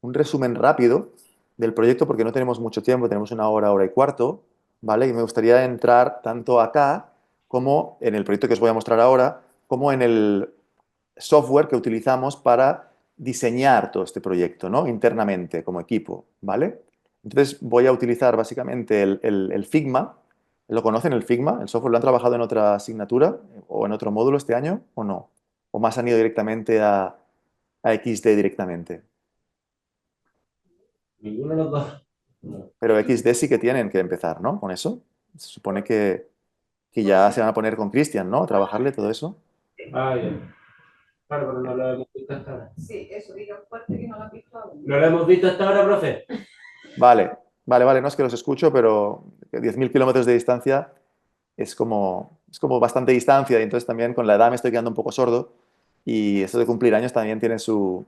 resumen rápido del proyecto porque no tenemos mucho tiempo, tenemos una hora, hora y cuarto, ¿vale? Y me gustaría entrar tanto acá como en el proyecto que os voy a mostrar ahora, como en el software que utilizamos para diseñar todo este proyecto, ¿no? Internamente, como equipo, ¿vale? Entonces voy a utilizar básicamente el Figma. ¿Lo conocen el Figma? ¿El software lo han trabajado en otra asignatura o en otro módulo este año o no? ¿O más han ido directamente a XD directamente? Ninguno de los dos. No. Pero XD sí que tienen que empezar, ¿no? Con eso. Se supone que ya se van a poner con Cristian, ¿no? A trabajarle todo eso. Ah, ya. Claro, pero no lo hemos visto hasta ahora. Sí, eso, diga fuerte que no lo has visto aún. No lo hemos visto hasta ahora, profe. Vale, vale, no es que los escucho, pero 10.000 kilómetros de distancia es como bastante distancia y entonces también con la edad me estoy quedando un poco sordo y esto de cumplir años también tiene su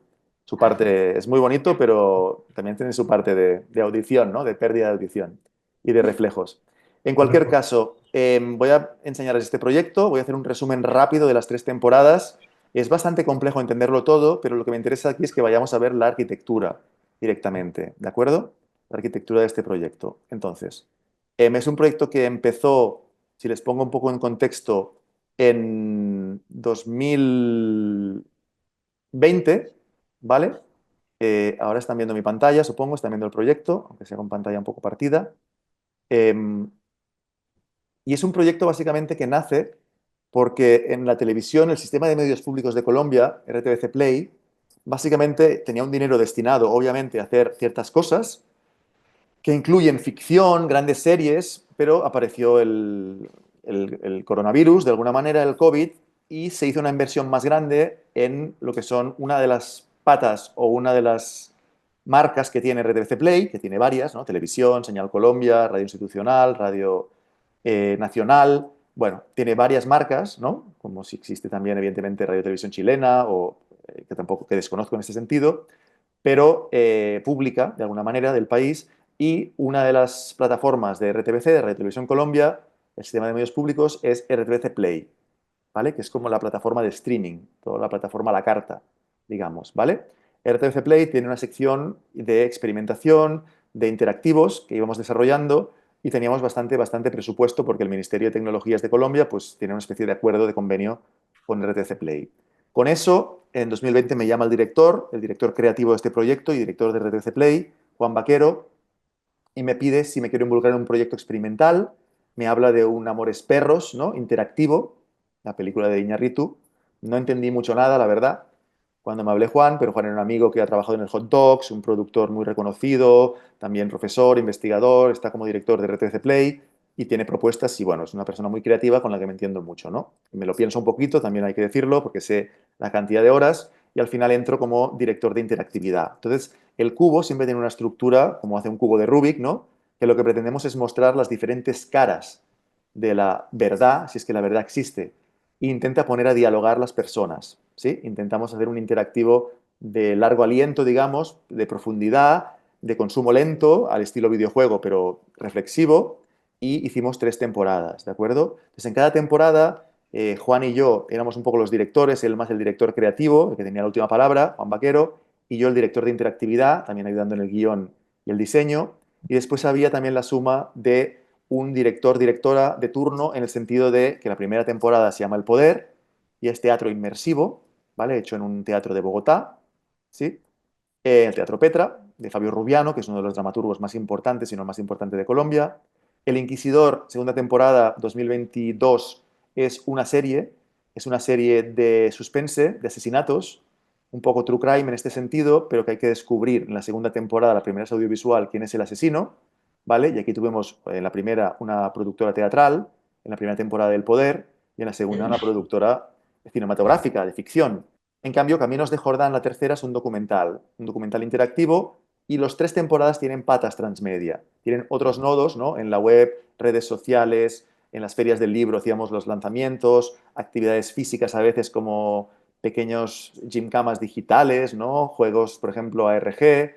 parte, es muy bonito, pero también tiene su parte de audición, ¿no? De pérdida de audición y de reflejos. En cualquier caso, voy a enseñaros este proyecto, voy a hacer un resumen rápido de las 3 temporadas. Es bastante complejo entenderlo todo, pero lo que me interesa aquí es que vayamos a ver la arquitectura directamente, ¿de acuerdo? La arquitectura de este proyecto. Entonces, es un proyecto que empezó, si les pongo un poco en contexto, en 2020, ¿vale? Ahora están viendo mi pantalla, supongo, están viendo el proyecto, aunque sea con pantalla un poco partida. Em, y es un proyecto básicamente que nace porque en la televisión, el sistema de medios públicos de Colombia, RTBC Play, básicamente tenía un dinero destinado, obviamente, a hacer ciertas cosas que incluyen ficción, grandes series, pero apareció el coronavirus, de alguna manera el COVID, y se hizo una inversión más grande en lo que son una de las patas o una de las marcas que tiene RTBC Play, que tiene varias, ¿no? Televisión, Señal Colombia, Radio Institucional, Radio Nacional, bueno, tiene varias marcas, ¿no? Como si existe también, evidentemente, Radio Televisión Chilena, o que tampoco que desconozco en este sentido, pero pública, de alguna manera, del país, y una de las plataformas de RTBC, de Radio Televisión Colombia, el sistema de medios públicos, es RTBC Play, ¿vale? Que es como la plataforma de streaming, toda la plataforma a la carta, digamos, ¿vale? RTBC Play tiene una sección de experimentación, de interactivos que íbamos desarrollando y teníamos bastante presupuesto porque el Ministerio de Tecnologías de Colombia pues, tiene una especie de acuerdo de convenio con RTBC Play. Con eso, en 2020 me llama el director creativo de este proyecto y director de RTBC Play, Juan Vaquero, y me pide si me quiero involucrar en un proyecto experimental. Me habla de un Amores Perros, ¿no? Interactivo, la película de Iñárritu. No entendí mucho nada, la verdad, cuando me hablé Juan, pero Juan era un amigo que ha trabajado en el Hot Dogs, un productor muy reconocido, también profesor, investigador, está como director de RTC Play y tiene propuestas y bueno, es una persona muy creativa con la que me entiendo mucho, ¿no? Me lo pienso un poquito, también hay que decirlo, porque sé la cantidad de horas y al final entro como director de interactividad. Entonces, el cubo siempre tiene una estructura, como hace un cubo de Rubik, ¿no? Que lo que pretendemos es mostrar las diferentes caras de la verdad, si es que la verdad existe, e intenta poner a dialogar las personas, ¿sí? Intentamos hacer un interactivo de largo aliento, digamos, de profundidad, de consumo lento, al estilo videojuego, pero reflexivo, y hicimos 3 temporadas, ¿de acuerdo? Entonces, en cada temporada, Juan y yo éramos un poco los directores, él más el director creativo, el que tenía la última palabra, Juan Vaquero, y yo el director de interactividad, también ayudando en el guión y el diseño, y después había también la suma de un director, directora de turno en el sentido de que la primera temporada se llama El Poder y es teatro inmersivo, ¿vale? Hecho en un teatro de Bogotá, ¿sí? El Teatro Petra, de Fabio Rubiano, que es uno de los dramaturgos más importantes, si no el más importante de Colombia. El Inquisidor, segunda temporada, 2022, es una serie de suspense, de asesinatos, un poco true crime en este sentido, pero que hay que descubrir en la segunda temporada, la primera es audiovisual, quién es el asesino, ¿vale? Y aquí tuvimos en la primera una productora teatral, en la primera temporada del Poder, y en la segunda una productora cinematográfica, de ficción. En cambio, Caminos de Jordán, la tercera, es un documental interactivo, y los 3 temporadas tienen patas transmedia. Tienen otros nodos, ¿no? En la web, redes sociales, en las ferias del libro hacíamos los lanzamientos, actividades físicas a veces como pequeños gymcamas digitales, ¿no? Juegos, por ejemplo, ARG,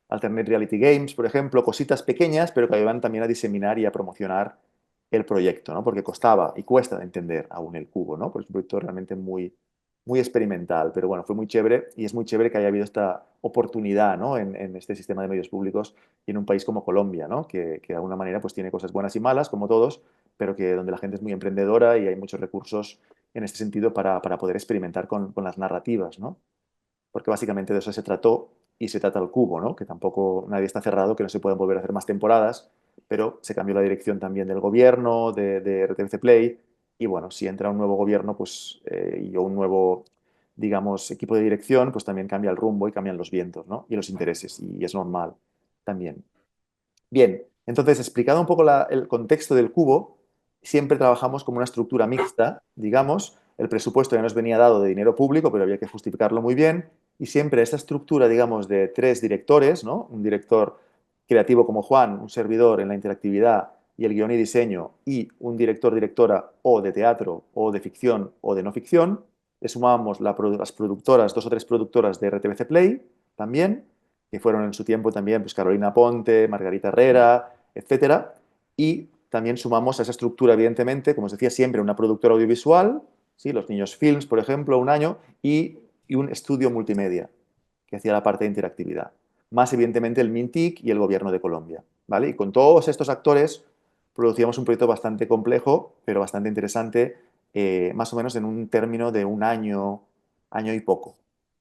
Alternate Reality Games, por ejemplo, cositas pequeñas, pero que ayudan también a diseminar y a promocionar el proyecto, ¿no? Porque costaba y cuesta de entender aún el cubo, ¿no? Porque es un proyecto realmente muy experimental, pero bueno, fue muy chévere y es muy chévere que haya habido esta oportunidad, ¿no? En este sistema de medios públicos y en un país como Colombia, ¿no? Que de alguna manera pues tiene cosas buenas y malas, como todos, pero que donde la gente es muy emprendedora y hay muchos recursos en este sentido para poder experimentar con las narrativas, ¿no? Porque básicamente de eso se trató y se trata el cubo, ¿no? Que tampoco nadie está cerrado, que no se pueden volver a hacer más temporadas, pero se cambió la dirección también del gobierno, de RTVC Play, y bueno, si entra un nuevo gobierno pues, y un nuevo, digamos, equipo de dirección, pues también cambia el rumbo y cambian los vientos, ¿no? Y los intereses, y es normal también. Bien, entonces, explicado un poco el contexto del cubo, siempre trabajamos como una estructura mixta, digamos, el presupuesto ya nos venía dado de dinero público, pero había que justificarlo muy bien, y siempre esta estructura, digamos, de 3 directores, ¿no? Un director creativo como Juan, un servidor en la interactividad y el guión y diseño, y un director, directora o de teatro, o de ficción, o de no ficción, le sumábamos las productoras, 2 o 3 productoras de RTBC Play también, que fueron en su tiempo también pues, Carolina Ponte, Margarita Herrera, etcétera. Y también sumamos a esa estructura, evidentemente, como os decía, siempre una productora audiovisual, ¿sí? Los Niños Films, por ejemplo, un año, y un estudio multimedia, que hacía la parte de interactividad. Más, evidentemente, el MINTIC y el Gobierno de Colombia. ¿Vale? Y con todos estos actores producíamos un proyecto bastante complejo, pero bastante interesante, más o menos en un término de un año, año y poco,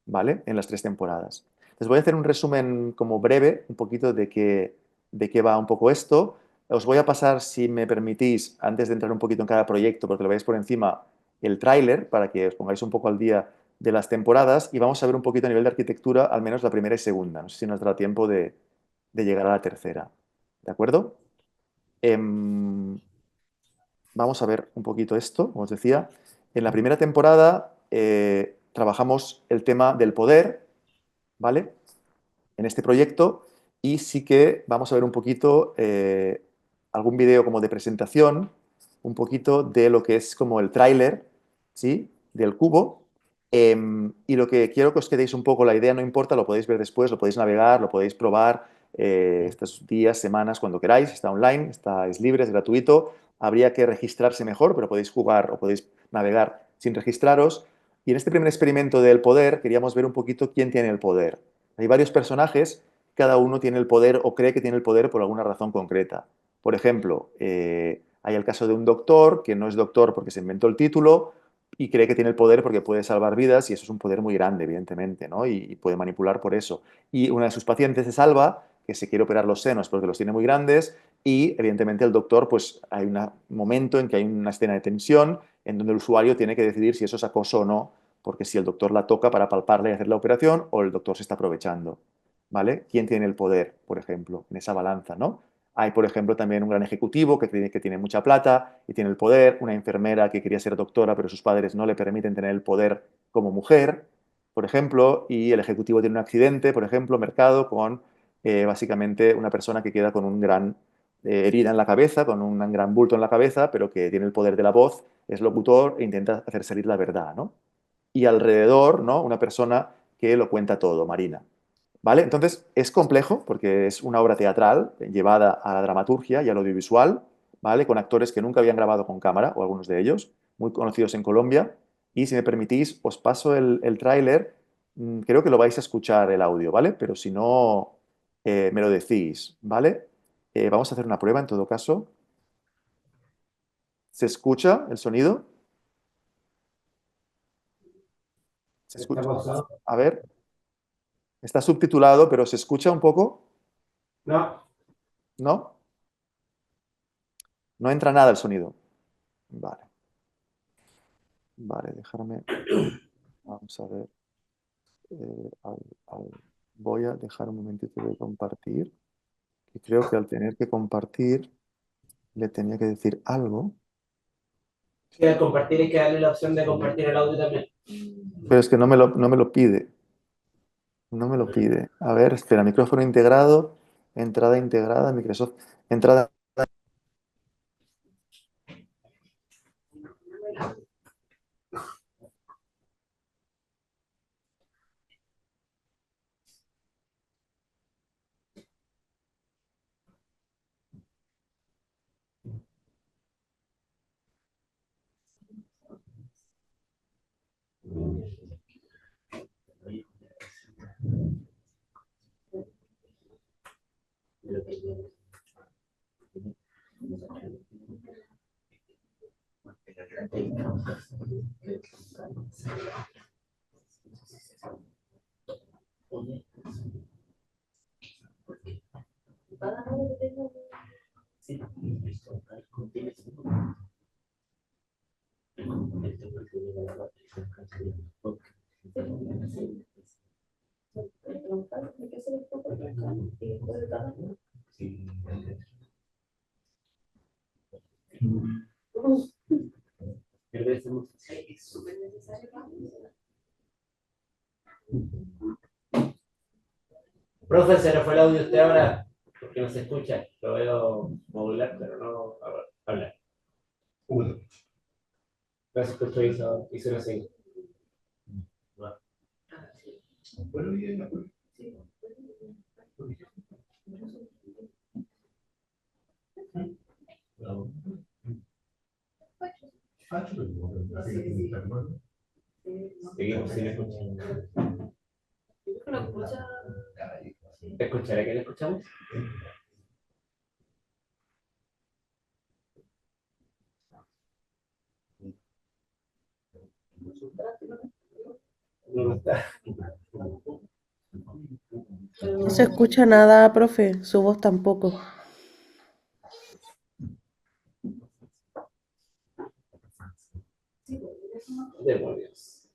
¿vale? En las 3 temporadas. Les voy a hacer un resumen como breve, un poquito de qué va un poco esto. Os voy a pasar, si me permitís, antes de entrar un poquito en cada proyecto, porque lo veáis por encima, el tráiler, para que os pongáis un poco al día de las temporadas, y vamos a ver un poquito a nivel de arquitectura, al menos la primera y segunda. No sé si nos dará tiempo de llegar a la tercera. ¿De acuerdo? Vamos a ver un poquito esto, como os decía. En la primera temporada trabajamos el tema del poder, ¿vale? En este proyecto, y sí que vamos a ver un poquito algún vídeo como de presentación un poquito de lo que es como el tráiler, ¿sí? Del cubo. Y lo que quiero que os quedéis un poco, la idea no importa, lo podéis ver después, lo podéis navegar, lo podéis probar estos días, semanas, cuando queráis. Está online, es libre, es gratuito. Habría que registrarse mejor, pero podéis jugar o podéis navegar sin registraros. Y en este primer experimento del poder queríamos ver un poquito quién tiene el poder. Hay varios personajes, cada uno tiene el poder o cree que tiene el poder por alguna razón concreta. Por ejemplo, hay el caso de un doctor que no es doctor porque se inventó el título y cree que tiene el poder porque puede salvar vidas y eso es un poder muy grande, evidentemente, ¿no? Y puede manipular por eso. Y una de sus pacientes es Alba, que se quiere operar los senos porque los tiene muy grandes y evidentemente el doctor, pues hay un momento en que hay una escena de tensión en donde el usuario tiene que decidir si eso es acoso o no, porque si el doctor la toca para palparle y hacer la operación o el doctor se está aprovechando, ¿vale? ¿Quién tiene el poder, por ejemplo, en esa balanza, ¿no? Hay, por ejemplo, también un gran ejecutivo que tiene mucha plata y tiene el poder, una enfermera que quería ser doctora, pero sus padres no le permiten tener el poder como mujer, por ejemplo, y el ejecutivo tiene un accidente, por ejemplo, mercado, con básicamente una persona que queda con un gran herida en la cabeza, con un gran bulto en la cabeza, pero que tiene el poder de la voz, es locutor e intenta hacer salir la verdad, ¿no? Y alrededor, ¿no? Una persona que lo cuenta todo, Marina. ¿Vale? Entonces, es complejo porque es una obra teatral llevada a la dramaturgia y al audiovisual, ¿vale? Con actores que nunca habían grabado con cámara, o algunos de ellos, muy conocidos en Colombia. Y si me permitís, os paso el tráiler. Creo que lo vais a escuchar el audio, ¿vale? Pero si no, me lo decís, ¿vale? Vamos a hacer una prueba en todo caso. ¿Se escucha el sonido? ¿Se Está escucha? pausado. A ver, está subtitulado, pero ¿se escucha un poco? No, ¿No? No entra nada el sonido. Vale, vale, dejarme. Vamos a ver. eh, al- al- voy a dejar un momentito de compartir. Y creo que al tener que compartir, le tenía que decir algo. si al compartir hay que darle la opción de compartir el audio también. Pero es que no me lo pide. No me lo pide. A ver, espera, micrófono integrado, entrada integrada, Microsoft. Entrada. Profe, se le fue el audio a usted ahora porque no se escucha. Lo veo modular, pero no hablar. Gracias, justo hizo una señal. Seguimos sin escuchar. ¿Escuchará que le escuchamos? No está. No se escucha nada, profe, su voz tampoco. Demonios.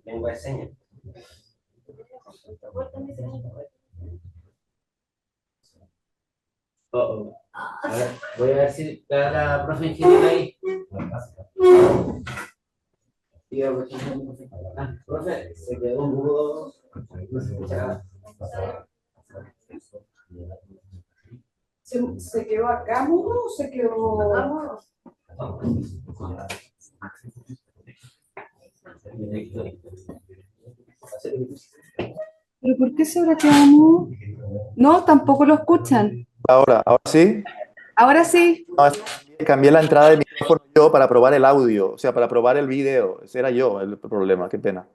Lengua de señas. Oh. A ver, voy a ver si está la profe ingeniera ahí. Profe, se quedó un mudo. No se escucha nada. ¿Se quedó acá mudo o se quedó? ¿Pero por qué se habrá quedado mudo? No, tampoco lo escuchan. Ahora sí. Ahora sí. No, es que cambié la entrada de micrófono yo para probar el audio, o sea, para probar el vídeo. Ese era yo el problema, qué pena.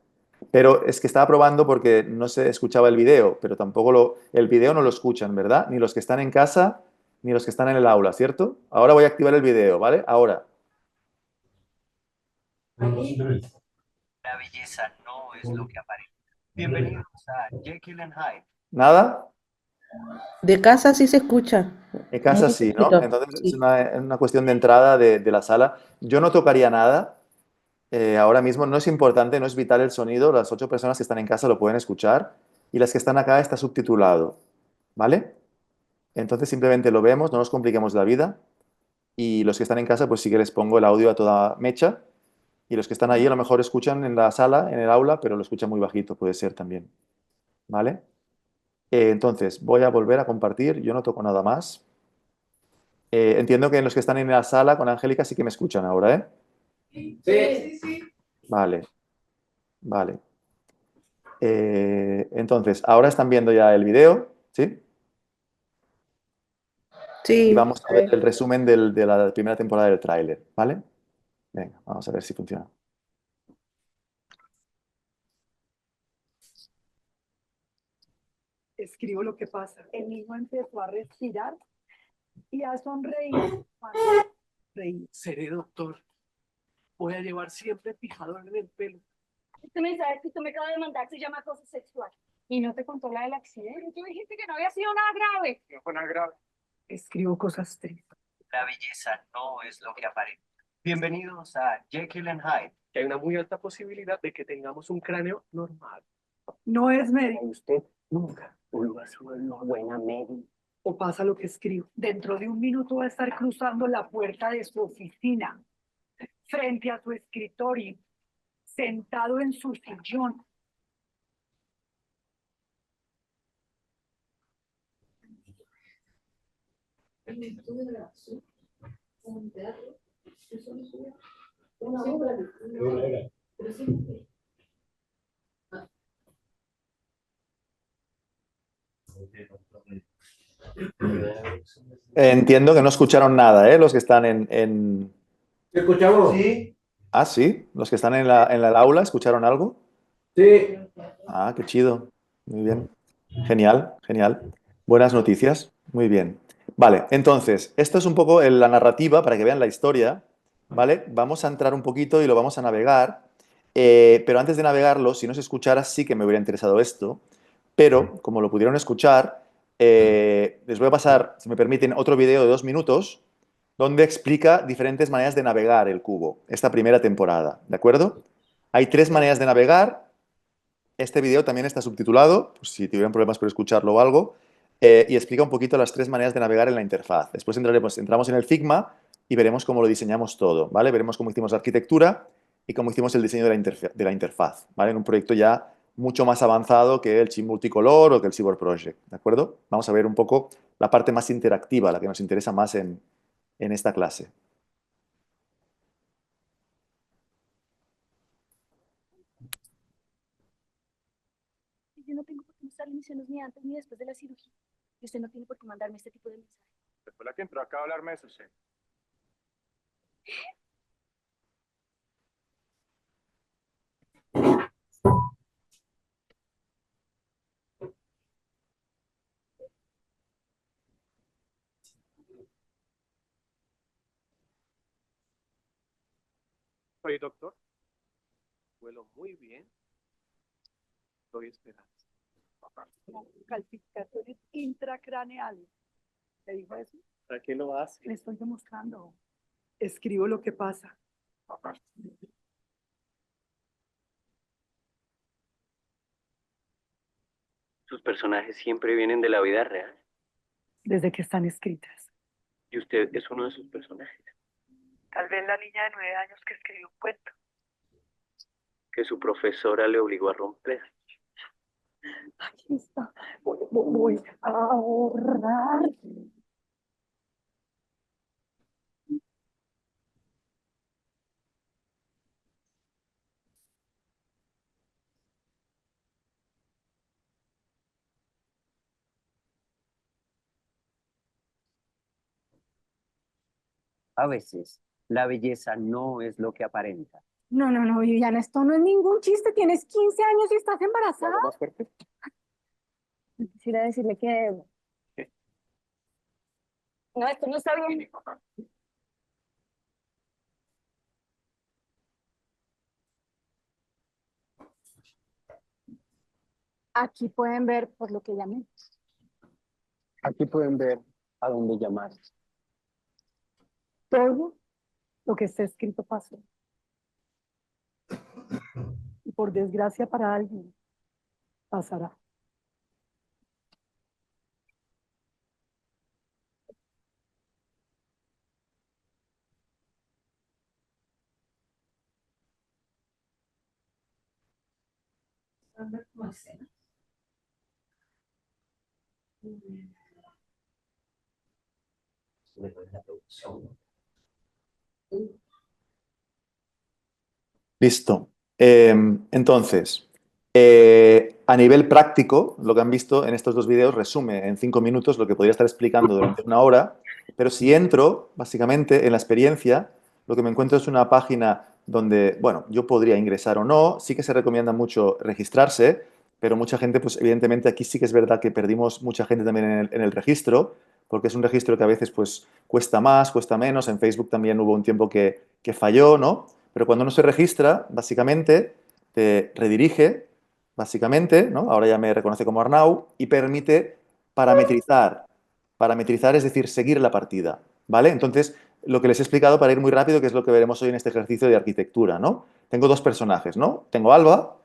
Pero es que estaba probando porque no se escuchaba el vídeo, pero tampoco el vídeo no lo escuchan, ¿verdad? Ni los que están en casa, ni los que están en el aula, ¿cierto? Ahora voy a activar el vídeo, ¿vale? Ahora. La belleza no es lo que aparenta. Bienvenidos a Jekyll and Hyde. ¿Nada? De casa sí se escucha. En casa Muy sí, ¿no? poquito. Entonces es Sí. una cuestión de entrada de la sala. Yo no tocaría nada. Ahora mismo no es importante, no es vital el sonido. Las 8 personas que están en casa lo pueden escuchar y las que están acá está subtitulado, ¿vale? Entonces simplemente lo vemos, no nos compliquemos la vida y los que están en casa pues sí que les pongo el audio a toda mecha y los que están ahí a lo mejor escuchan en la sala, en el aula, pero lo escuchan muy bajito, puede ser también, ¿vale? Entonces voy a volver a compartir, yo no toco nada más. Entiendo que los que están en la sala con Angélica sí que me escuchan ahora, ¿eh? Sí. Vale, vale. Entonces, ahora están viendo ya el video, ¿sí? Y Sí. vamos a ver el resumen de la primera temporada del tráiler, ¿vale? Venga, vamos a ver si funciona. Escribo lo que pasa. El niño empezó a respirar y a sonreír. Cuando reí. Seré doctor. Voy a llevar siempre fijador en el pelo. Este mensaje que usted me acaba de mandar se llama acoso sexual. ¿Y no te contó la del accidente? Tú dijiste que no había sido nada grave. No fue nada grave. Escribo cosas tristes. La belleza no es lo que aparenta. Bienvenidos a Jekyll and Hyde. Que hay una muy alta posibilidad de que tengamos un cráneo normal. No es médico. Usted nunca vuelva a ser una buena médica. O pasa lo que escribo. Dentro de un minuto va a estar cruzando la puerta de su oficina, frente a su escritorio, sentado en su sillón. Entiendo que no escucharon nada, ¿eh? Los que están ¿Te escuchamos? Sí. Ah, sí, los que están en el aula, ¿escucharon algo? Sí. Ah, qué chido. Muy bien. Genial, genial. Buenas noticias. Muy bien. Vale, entonces, esto es un poco la narrativa para que vean la historia, ¿vale? Vamos a entrar un poquito y lo vamos a navegar, pero antes de navegarlo, si no se escuchara, sí que me hubiera interesado esto, pero como lo pudieron escuchar, les voy a pasar, si me permiten, otro video de 2 minutos donde explica diferentes maneras de navegar el cubo, esta primera temporada, ¿de acuerdo? Hay 3 maneras de navegar. Este video también está subtitulado, pues si tuvieran problemas por escucharlo o algo, y explica un poquito las 3 maneras de navegar en la interfaz. Después entramos en el Figma y veremos cómo lo diseñamos todo, ¿vale? Veremos cómo hicimos la arquitectura y cómo hicimos el diseño de la interfaz, ¿vale? En un proyecto ya mucho más avanzado que el Chip Multicolor o que el Cyborg Project, ¿de acuerdo? Vamos a ver un poco la parte más interactiva, la que nos interesa más en esta clase. Yo no tengo por qué mostrar emisiones ni antes ni después de la cirugía. Y usted no tiene por qué mandarme este tipo de mensaje. Después la que entró acá a hablarme de eso, sí. Soy doctor. Vuelo muy bien. Estoy esperando. Calcificaciones intracraneales. ¿Te dijo eso? ¿Para qué lo hace? Le estoy demostrando. Escribo lo que pasa. Sus personajes siempre vienen de la vida real. Desde que están escritas. Y usted es uno de sus personajes. Tal vez la niña de 9 años que escribió un cuento. Que su profesora le obligó a romper. Aquí está. Voy a ahorrar. A veces, la belleza no es lo que aparenta. No, no, no, Viviana, esto no es ningún chiste. Tienes 15 años y estás embarazada. ¿Más fuerte? Quisiera decirle que... No, esto no está bien. Aquí pueden ver por lo que llamé. Aquí pueden ver a dónde llamar. Todo lo que está escrito pasó. Y por desgracia para alguien, pasará. Listo. Entonces, a nivel práctico, lo que han visto en estos dos vídeos resume en 5 minutos lo que podría estar explicando durante una hora, pero si entro, básicamente, en la experiencia, lo que me encuentro es una página donde, bueno, yo podría ingresar o no, sí que se recomienda mucho registrarse, pero mucha gente, pues evidentemente aquí sí que es verdad que perdimos mucha gente también en el registro, porque es un registro que a veces pues cuesta más, cuesta menos, en Facebook también hubo un tiempo que falló, ¿no? Pero cuando uno se registra, básicamente te redirige, básicamente, ¿no? Ahora ya me reconoce como Arnau, y permite parametrizar. Parametrizar es decir, seguir la partida, ¿vale? Entonces, lo que les he explicado para ir muy rápido, que es lo que veremos hoy en este ejercicio de arquitectura, ¿no? Tengo dos personajes, ¿no? Tengo Alba,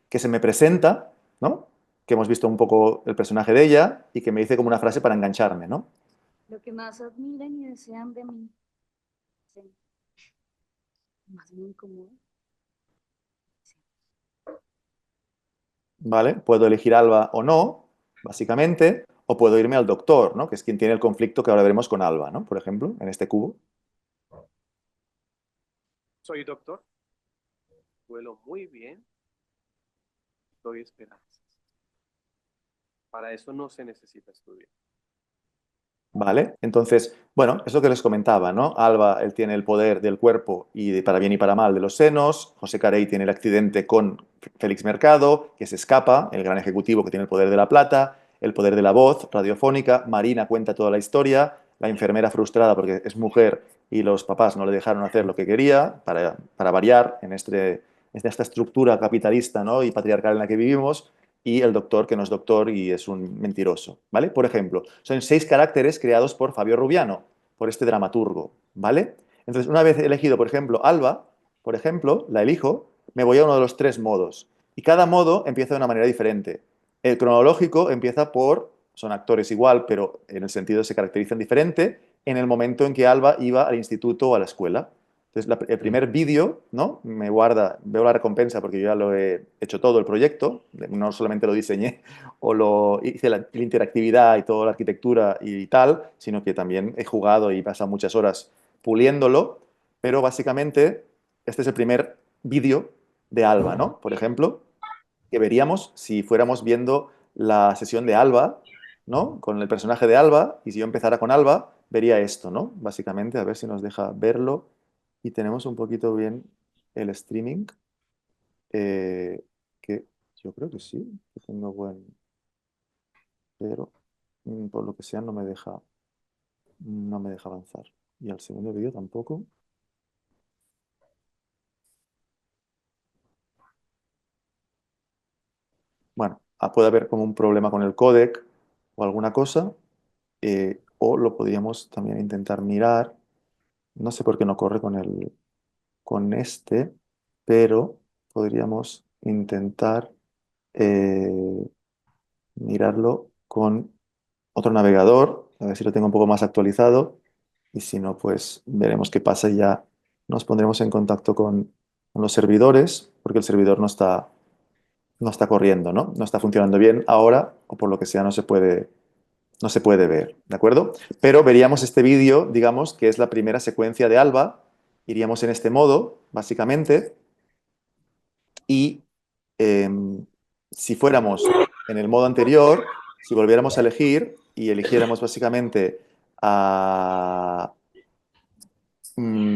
que se me presenta, ¿no? Que hemos visto un poco el personaje de ella y que me dice como una frase para engancharme, ¿no? Lo que más admiran y desean de mí. Sí. Más bien como... ¿Vale? Puedo elegir Alba o no, básicamente, o puedo irme al doctor, ¿no? Que es quien tiene el conflicto que ahora veremos con Alba, ¿no? Por ejemplo, en este cubo. Soy doctor. Vuelo muy bien. Doy esperanzas. Para eso no se necesita estudiar. ¿Vale? Entonces, bueno, es lo que les comentaba, ¿no? Alba, él tiene el poder del cuerpo y para bien y para mal de los senos. José Carey tiene el accidente con Félix Mercado, que se escapa, el gran ejecutivo que tiene el poder de la plata, el poder de la voz radiofónica. Marina cuenta toda la historia, la enfermera frustrada porque es mujer y los papás no le dejaron hacer lo que quería, para variar en esta estructura capitalista, ¿no? Y patriarcal en la que vivimos, y el doctor que no es doctor y es un mentiroso, ¿vale? Por ejemplo, son 6 caracteres creados por Fabio Rubiano, por este dramaturgo, ¿vale? Entonces, una vez elegido, por ejemplo, Alba, por ejemplo, la elijo, me voy a uno de los 3 modos. Y cada modo empieza de una manera diferente. El cronológico empieza por, son actores igual, pero en el sentido se caracterizan diferente, en el momento en que Alba iba al instituto o a la escuela. Entonces, el primer vídeo, ¿no? Me guarda, veo la recompensa porque yo ya lo he hecho todo el proyecto, no solamente lo diseñé o lo hice la interactividad y toda la arquitectura y tal, sino que también he jugado y he pasado muchas horas puliéndolo, pero básicamente este es el primer vídeo de Alba, ¿no? Por ejemplo, que veríamos si fuéramos viendo la sesión de Alba, ¿no? Con el personaje de Alba, y si yo empezara con Alba, vería esto, ¿no? Básicamente, a ver si nos deja verlo. Y tenemos un poquito bien el streaming, eh, que yo creo que sí, que tengo buen, pero por lo que sea no me deja avanzar. Y al segundo vídeo tampoco. Bueno, puede haber como un problema con el códec o alguna cosa, o lo podríamos también intentar mirar. No sé por qué no corre con este, pero podríamos intentar eh, mirarlo con otro navegador, a ver si lo tengo un poco más actualizado, y si no, pues veremos qué pasa y ya nos pondremos en contacto con los servidores, porque el servidor no está corriendo, ¿no? No está funcionando bien ahora, o por lo que sea no se puede ver, ¿de acuerdo? Pero veríamos este vídeo, digamos, que es la primera secuencia de Alba, iríamos en este modo, básicamente, y si fuéramos en el modo anterior, si volviéramos a elegir y eligiéramos básicamente a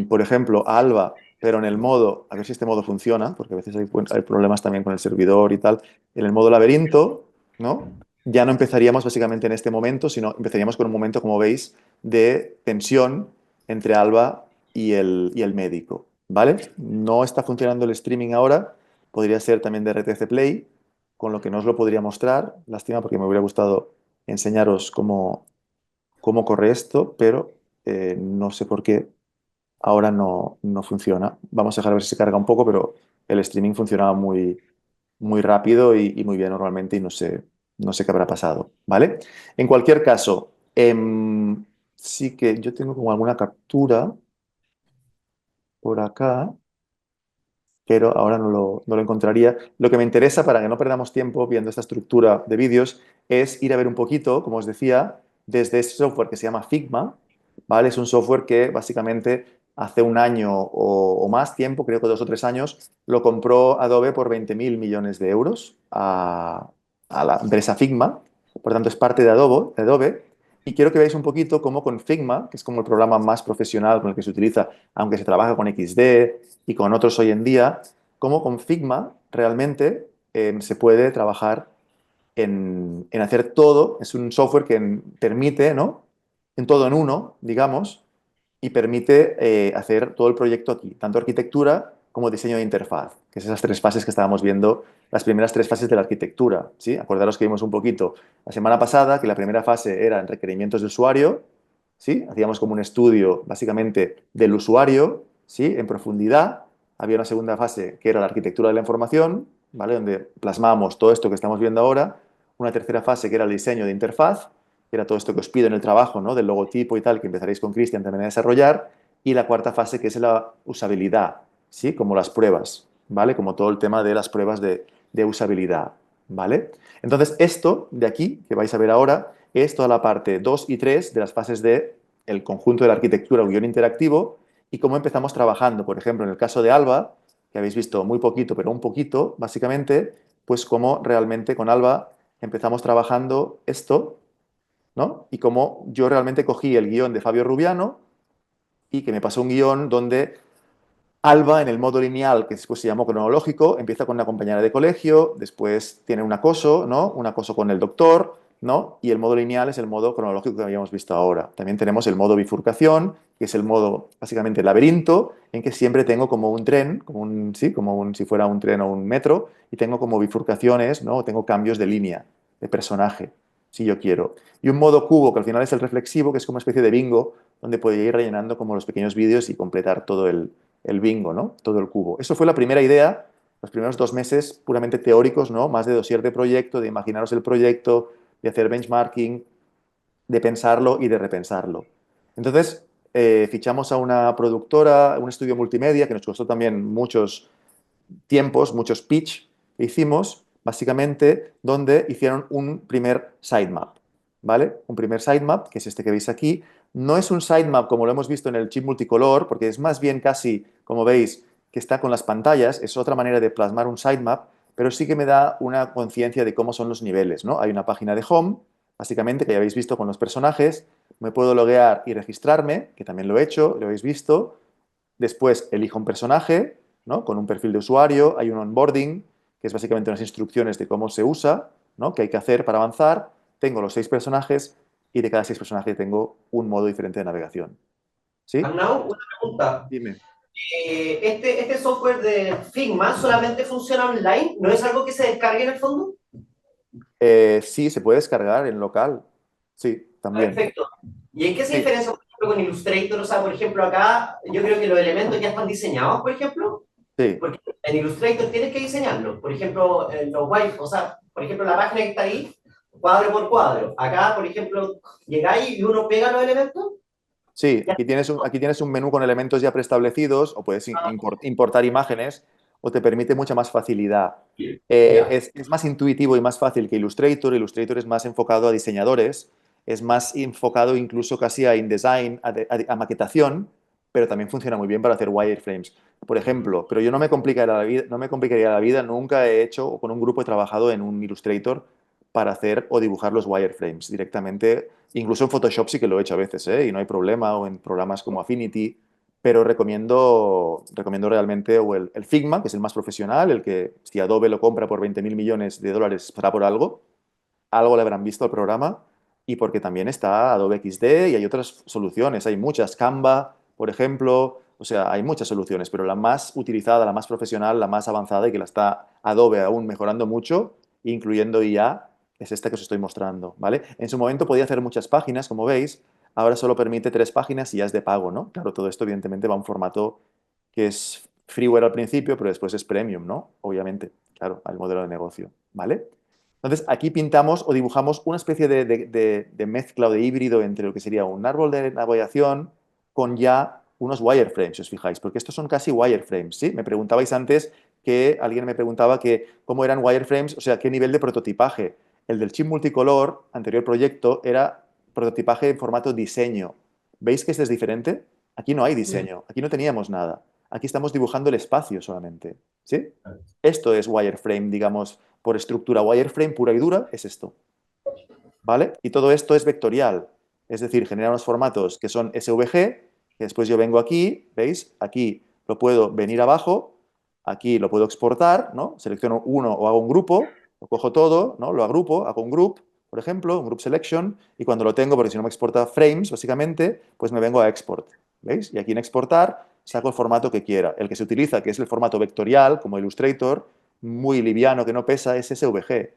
por ejemplo, a Alba, pero en el modo, a ver si este modo funciona, porque a veces hay problemas también con el servidor y tal, en el modo laberinto, ¿no? Ya no empezaríamos básicamente en este momento, sino empezaríamos con un momento, como veis, de tensión entre Alba y el médico, ¿vale? No está funcionando el streaming ahora, podría ser también de RTC Play, con lo que no os lo podría mostrar, lástima porque me hubiera gustado enseñaros cómo corre esto, pero no sé por qué ahora no funciona. Vamos a dejar a ver si se carga un poco, pero el streaming funcionaba muy rápido y muy bien normalmente y no sé qué habrá pasado, ¿vale? En cualquier caso, sí que yo tengo como alguna captura por acá, pero ahora no lo encontraría. Lo que me interesa, para que no perdamos tiempo viendo esta estructura de vídeos, es ir a ver un poquito, como os decía, desde ese software que se llama Figma, ¿vale? Es un software que básicamente hace un año o más tiempo, creo que 2 o 3 años, lo compró Adobe por 20.000 millones de euros a la empresa Figma. Por tanto, es parte de Adobe. Y quiero que veáis un poquito cómo con Figma, que es como el programa más profesional con el que se utiliza, aunque se trabaja con XD y con otros hoy en día, cómo con Figma realmente se puede trabajar en hacer todo. Es un software que permite, ¿no? En todo en uno, digamos, y permite hacer todo el proyecto aquí, tanto arquitectura como diseño de interfaz, que es esas 3 fases que estábamos viendo, las primeras 3 fases de la arquitectura, ¿sí? Acordaros que vimos un poquito la semana pasada que la primera fase era en requerimientos de usuario, ¿sí? Hacíamos como un estudio básicamente del usuario, ¿sí? En profundidad. Había una segunda fase que era la arquitectura de la información, ¿vale? Donde plasmamos todo esto que estamos viendo ahora. Una tercera fase que era el diseño de interfaz, que era todo esto que os pido en el trabajo, ¿no? Del logotipo y tal, que empezaréis con Cristian también a desarrollar. Y la cuarta fase, que es la usabilidad, ¿sí? Como las pruebas, ¿vale? Como todo el tema de las pruebas de usabilidad, ¿vale? Entonces, esto de aquí, que vais a ver ahora, es toda la parte 2 y 3 de las fases del conjunto de la arquitectura o guión interactivo y cómo empezamos trabajando. Por ejemplo, en el caso de Alba, que habéis visto muy poquito, pero un poquito, básicamente, pues cómo realmente con Alba empezamos trabajando esto, ¿no? Y cómo yo realmente cogí el guión de Fabio Rubiano y que me pasó un guión donde Alba, en el modo lineal, que después se llamó cronológico, empieza con una compañera de colegio, después tiene un acoso, ¿no? Un acoso con el doctor, ¿no? Y el modo lineal es el modo cronológico que habíamos visto ahora. También tenemos el modo bifurcación, que es el modo, básicamente, laberinto, en que siempre tengo como un tren, sí, si fuera un tren o un metro, y tengo como bifurcaciones, ¿no? Tengo cambios de línea, de personaje, si yo quiero. Y un modo cubo, que al final es el reflexivo, que es como una especie de bingo, donde podía ir rellenando como los pequeños vídeos y completar todo el bingo, ¿no? Todo el cubo. Eso fue la primera idea, los primeros 2 meses puramente teóricos, ¿no? Más de dossier de proyecto, de imaginaros el proyecto, de hacer benchmarking, de pensarlo y de repensarlo. Entonces, fichamos a una productora, un estudio multimedia, que nos costó también muchos tiempos, muchos pitch que hicimos, básicamente, donde hicieron un primer sitemap, ¿vale? Un primer sitemap, que es este que veis aquí. No es un sitemap como lo hemos visto en el chip multicolor, porque es más bien casi, como veis, que está con las pantallas, es otra manera de plasmar un sitemap, pero sí que me da una conciencia de cómo son los niveles, ¿no? Hay una página de home, básicamente, que ya habéis visto con los personajes, me puedo loguear y registrarme, que también lo he hecho, lo habéis visto. Después elijo un personaje, ¿no? Con un perfil de usuario, hay un onboarding, que es básicamente unas instrucciones de cómo se usa, ¿no? Qué hay que hacer para avanzar. Tengo los 6 personajes y de cada 6 personajes tengo un modo diferente de navegación. ¿Sí? Arnau, una pregunta. Dime. Este software de Figma solamente funciona online, ¿no es algo que se descargue en el fondo? Sí, se puede descargar en local. Sí, también. Perfecto. ¿Y en qué se Sí, diferencia, por ejemplo, con Illustrator? O sea, por ejemplo, acá yo creo que los elementos ya están diseñados, por ejemplo. sí. Porque en Illustrator tienes que diseñarlos. Por ejemplo, en los white, o sea, por ejemplo, la página que está ahí, cuadro por cuadro. Acá, por ejemplo, llegáis y uno pega los elementos. Sí, Ya. aquí tienes un menú con elementos ya preestablecidos o puedes importar imágenes o te permite mucha más facilidad. Ya. Es más intuitivo y más fácil que Illustrator. Illustrator es más enfocado a diseñadores, es más enfocado incluso casi a InDesign, a maquetación, pero también funciona muy bien para hacer wireframes, por ejemplo. Pero yo no me complicaría la vida, nunca he hecho o con un grupo he trabajado en un Illustrator para hacer o dibujar los wireframes directamente. Incluso en Photoshop sí que lo he hecho a veces, ¿eh? Y no hay problema, o en programas como Affinity, pero recomiendo realmente o el Figma, que es el más profesional, el que si Adobe lo compra por 20.000 millones de dólares será por algo le habrán visto al programa, y porque también está Adobe XD y hay otras soluciones, hay muchas, Canva, por ejemplo, o sea, hay muchas soluciones, pero la más utilizada, la más profesional, la más avanzada y que la está Adobe aún mejorando mucho, incluyendo IA, es esta que os estoy mostrando, ¿vale? En su momento podía hacer muchas páginas, como veis, ahora solo permite 3 páginas y ya es de pago, ¿no? Claro, todo esto evidentemente va a un formato que es freeware al principio, pero después es premium, ¿no? Obviamente, claro, al modelo de negocio, ¿vale? Entonces, aquí pintamos o dibujamos una especie de mezcla o de híbrido entre lo que sería un árbol de navegación con ya unos wireframes, si os fijáis, porque estos son casi wireframes, ¿sí? Me preguntabais antes que alguien me preguntaba que cómo eran wireframes, o sea, qué nivel de prototipaje. El del chip multicolor, anterior proyecto, era prototipaje en formato diseño. ¿Veis que este es diferente? Aquí no hay diseño, aquí no teníamos nada. Aquí estamos dibujando el espacio solamente, ¿sí? Esto es wireframe, digamos, por estructura wireframe pura y dura, es esto, ¿vale? Y todo esto es vectorial, es decir, genera unos formatos que son SVG, que después yo vengo aquí, ¿veis? Aquí lo puedo venir abajo, aquí lo puedo exportar, ¿no? Selecciono uno o hago un grupo, lo cojo todo, ¿no? Lo agrupo, hago un group, por ejemplo, un group selection, y cuando lo tengo, porque si no me exporta frames, básicamente, pues me vengo a export, ¿veis? Y aquí en exportar saco el formato que quiera. El que se utiliza, que es el formato vectorial, como Illustrator, muy liviano, que no pesa, es SVG.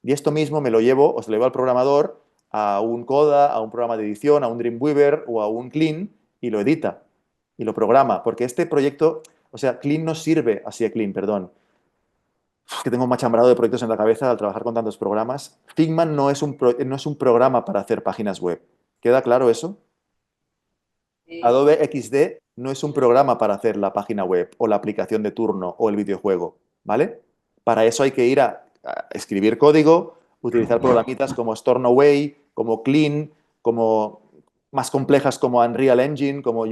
Y esto mismo me lo llevo, o se lo llevo al programador a un Coda, a un programa de edición, a un Dreamweaver o a un Clean y lo edita y lo programa. Porque este proyecto, o sea, Clean no sirve, así de Clean, perdón. Es que tengo un machambrado de proyectos en la cabeza al trabajar con tantos programas. Figma no es no es un programa para hacer páginas web. ¿Queda claro eso? Adobe XD no es un programa para hacer la página web o la aplicación de turno o el videojuego, ¿vale? Para eso hay que ir a escribir código, utilizar programitas como Stornoway, como Clean, como más complejas como Unreal Engine, como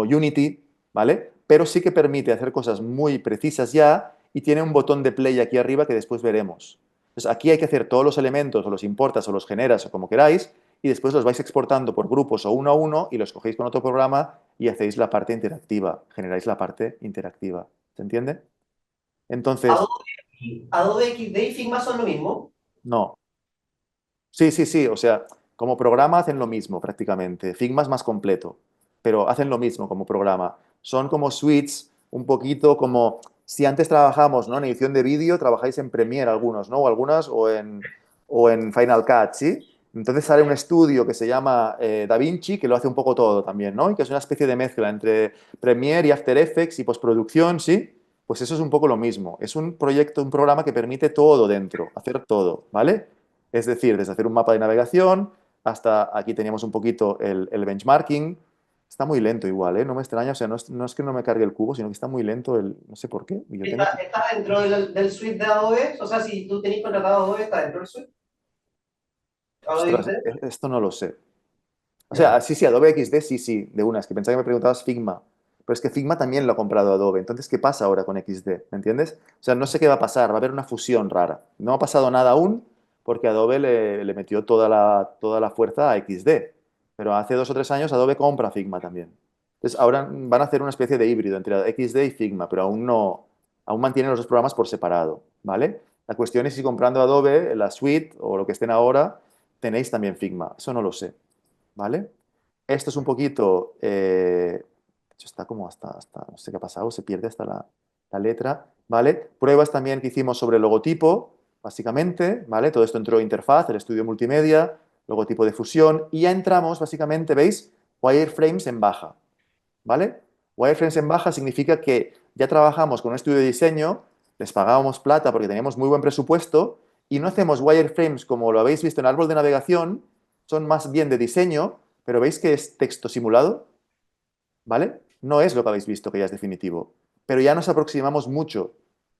Unity, ¿vale? Pero sí que permite hacer cosas muy precisas ya y tiene un botón de play aquí arriba que después veremos. Entonces aquí hay que hacer todos los elementos, o los importas o los generas o como queráis, y después los vais exportando por grupos o uno a uno y los cogéis con otro programa y hacéis la parte interactiva, generáis la parte interactiva. ¿Se entiende? Entonces, Adobe XD y Figma son lo mismo. no. Sí, sí, sí, o sea, como programa hacen lo mismo prácticamente. Figma es más completo, pero hacen lo mismo como programa. Son como suites, un poquito como si antes trabajamos, ¿no? En edición de vídeo, trabajáis en Premiere algunos, ¿no? O algunas, o en Final Cut, ¿sí? Entonces sale un estudio que se llama DaVinci, que lo hace un poco todo también, ¿no? Y que es una especie de mezcla entre Premiere y After Effects y postproducción, ¿sí? Pues eso es un poco lo mismo. Es un proyecto, un programa que permite todo dentro, hacer todo, ¿vale? Es decir, desde hacer un mapa de navegación hasta aquí teníamos un poquito el benchmarking. Está muy lento igual, ¿eh? No me extraña, o sea, no es que no me cargue el cubo, sino que está muy lento no sé por qué. Yo tengo... ¿Está dentro del suite de Adobe? O sea, si tú tenés contratado Adobe, ¿está dentro del suite? ¿Adobe Ostras, XD? esto no lo sé. O sea, Ya. sí, sí, Adobe XD, sí, sí, de una. Es que pensaba que me preguntabas Figma. Pero es que Figma también lo ha comprado Adobe. Entonces, ¿qué pasa ahora con XD? ¿Me entiendes? O sea, no sé qué va a pasar. Va a haber una fusión rara. No ha pasado nada aún porque Adobe le metió toda la fuerza a XD. Pero hace 2 o 3 años Adobe compra Figma también. Entonces, ahora van a hacer una especie de híbrido entre XD y Figma, pero aún no, aún mantienen los dos programas por separado, ¿vale? La cuestión es si comprando Adobe, la suite o lo que estén ahora, tenéis también Figma. Eso no lo sé. ¿Vale? Esto es un poquito, de hecho está como no sé qué ha pasado, se pierde hasta la letra, ¿vale? Pruebas también que hicimos sobre el logotipo, básicamente, ¿vale? Todo esto entró interfaz, el estudio multimedia, logotipo de fusión, y ya entramos, básicamente, ¿veis? Wireframes en baja, ¿vale? Wireframes en baja significa que ya trabajamos con un estudio de diseño, les pagábamos plata porque teníamos muy buen presupuesto, y no hacemos wireframes como lo habéis visto en árbol de navegación, son más bien de diseño, pero veis que es texto simulado, ¿vale? No es lo que habéis visto, que ya es definitivo. Pero ya nos aproximamos mucho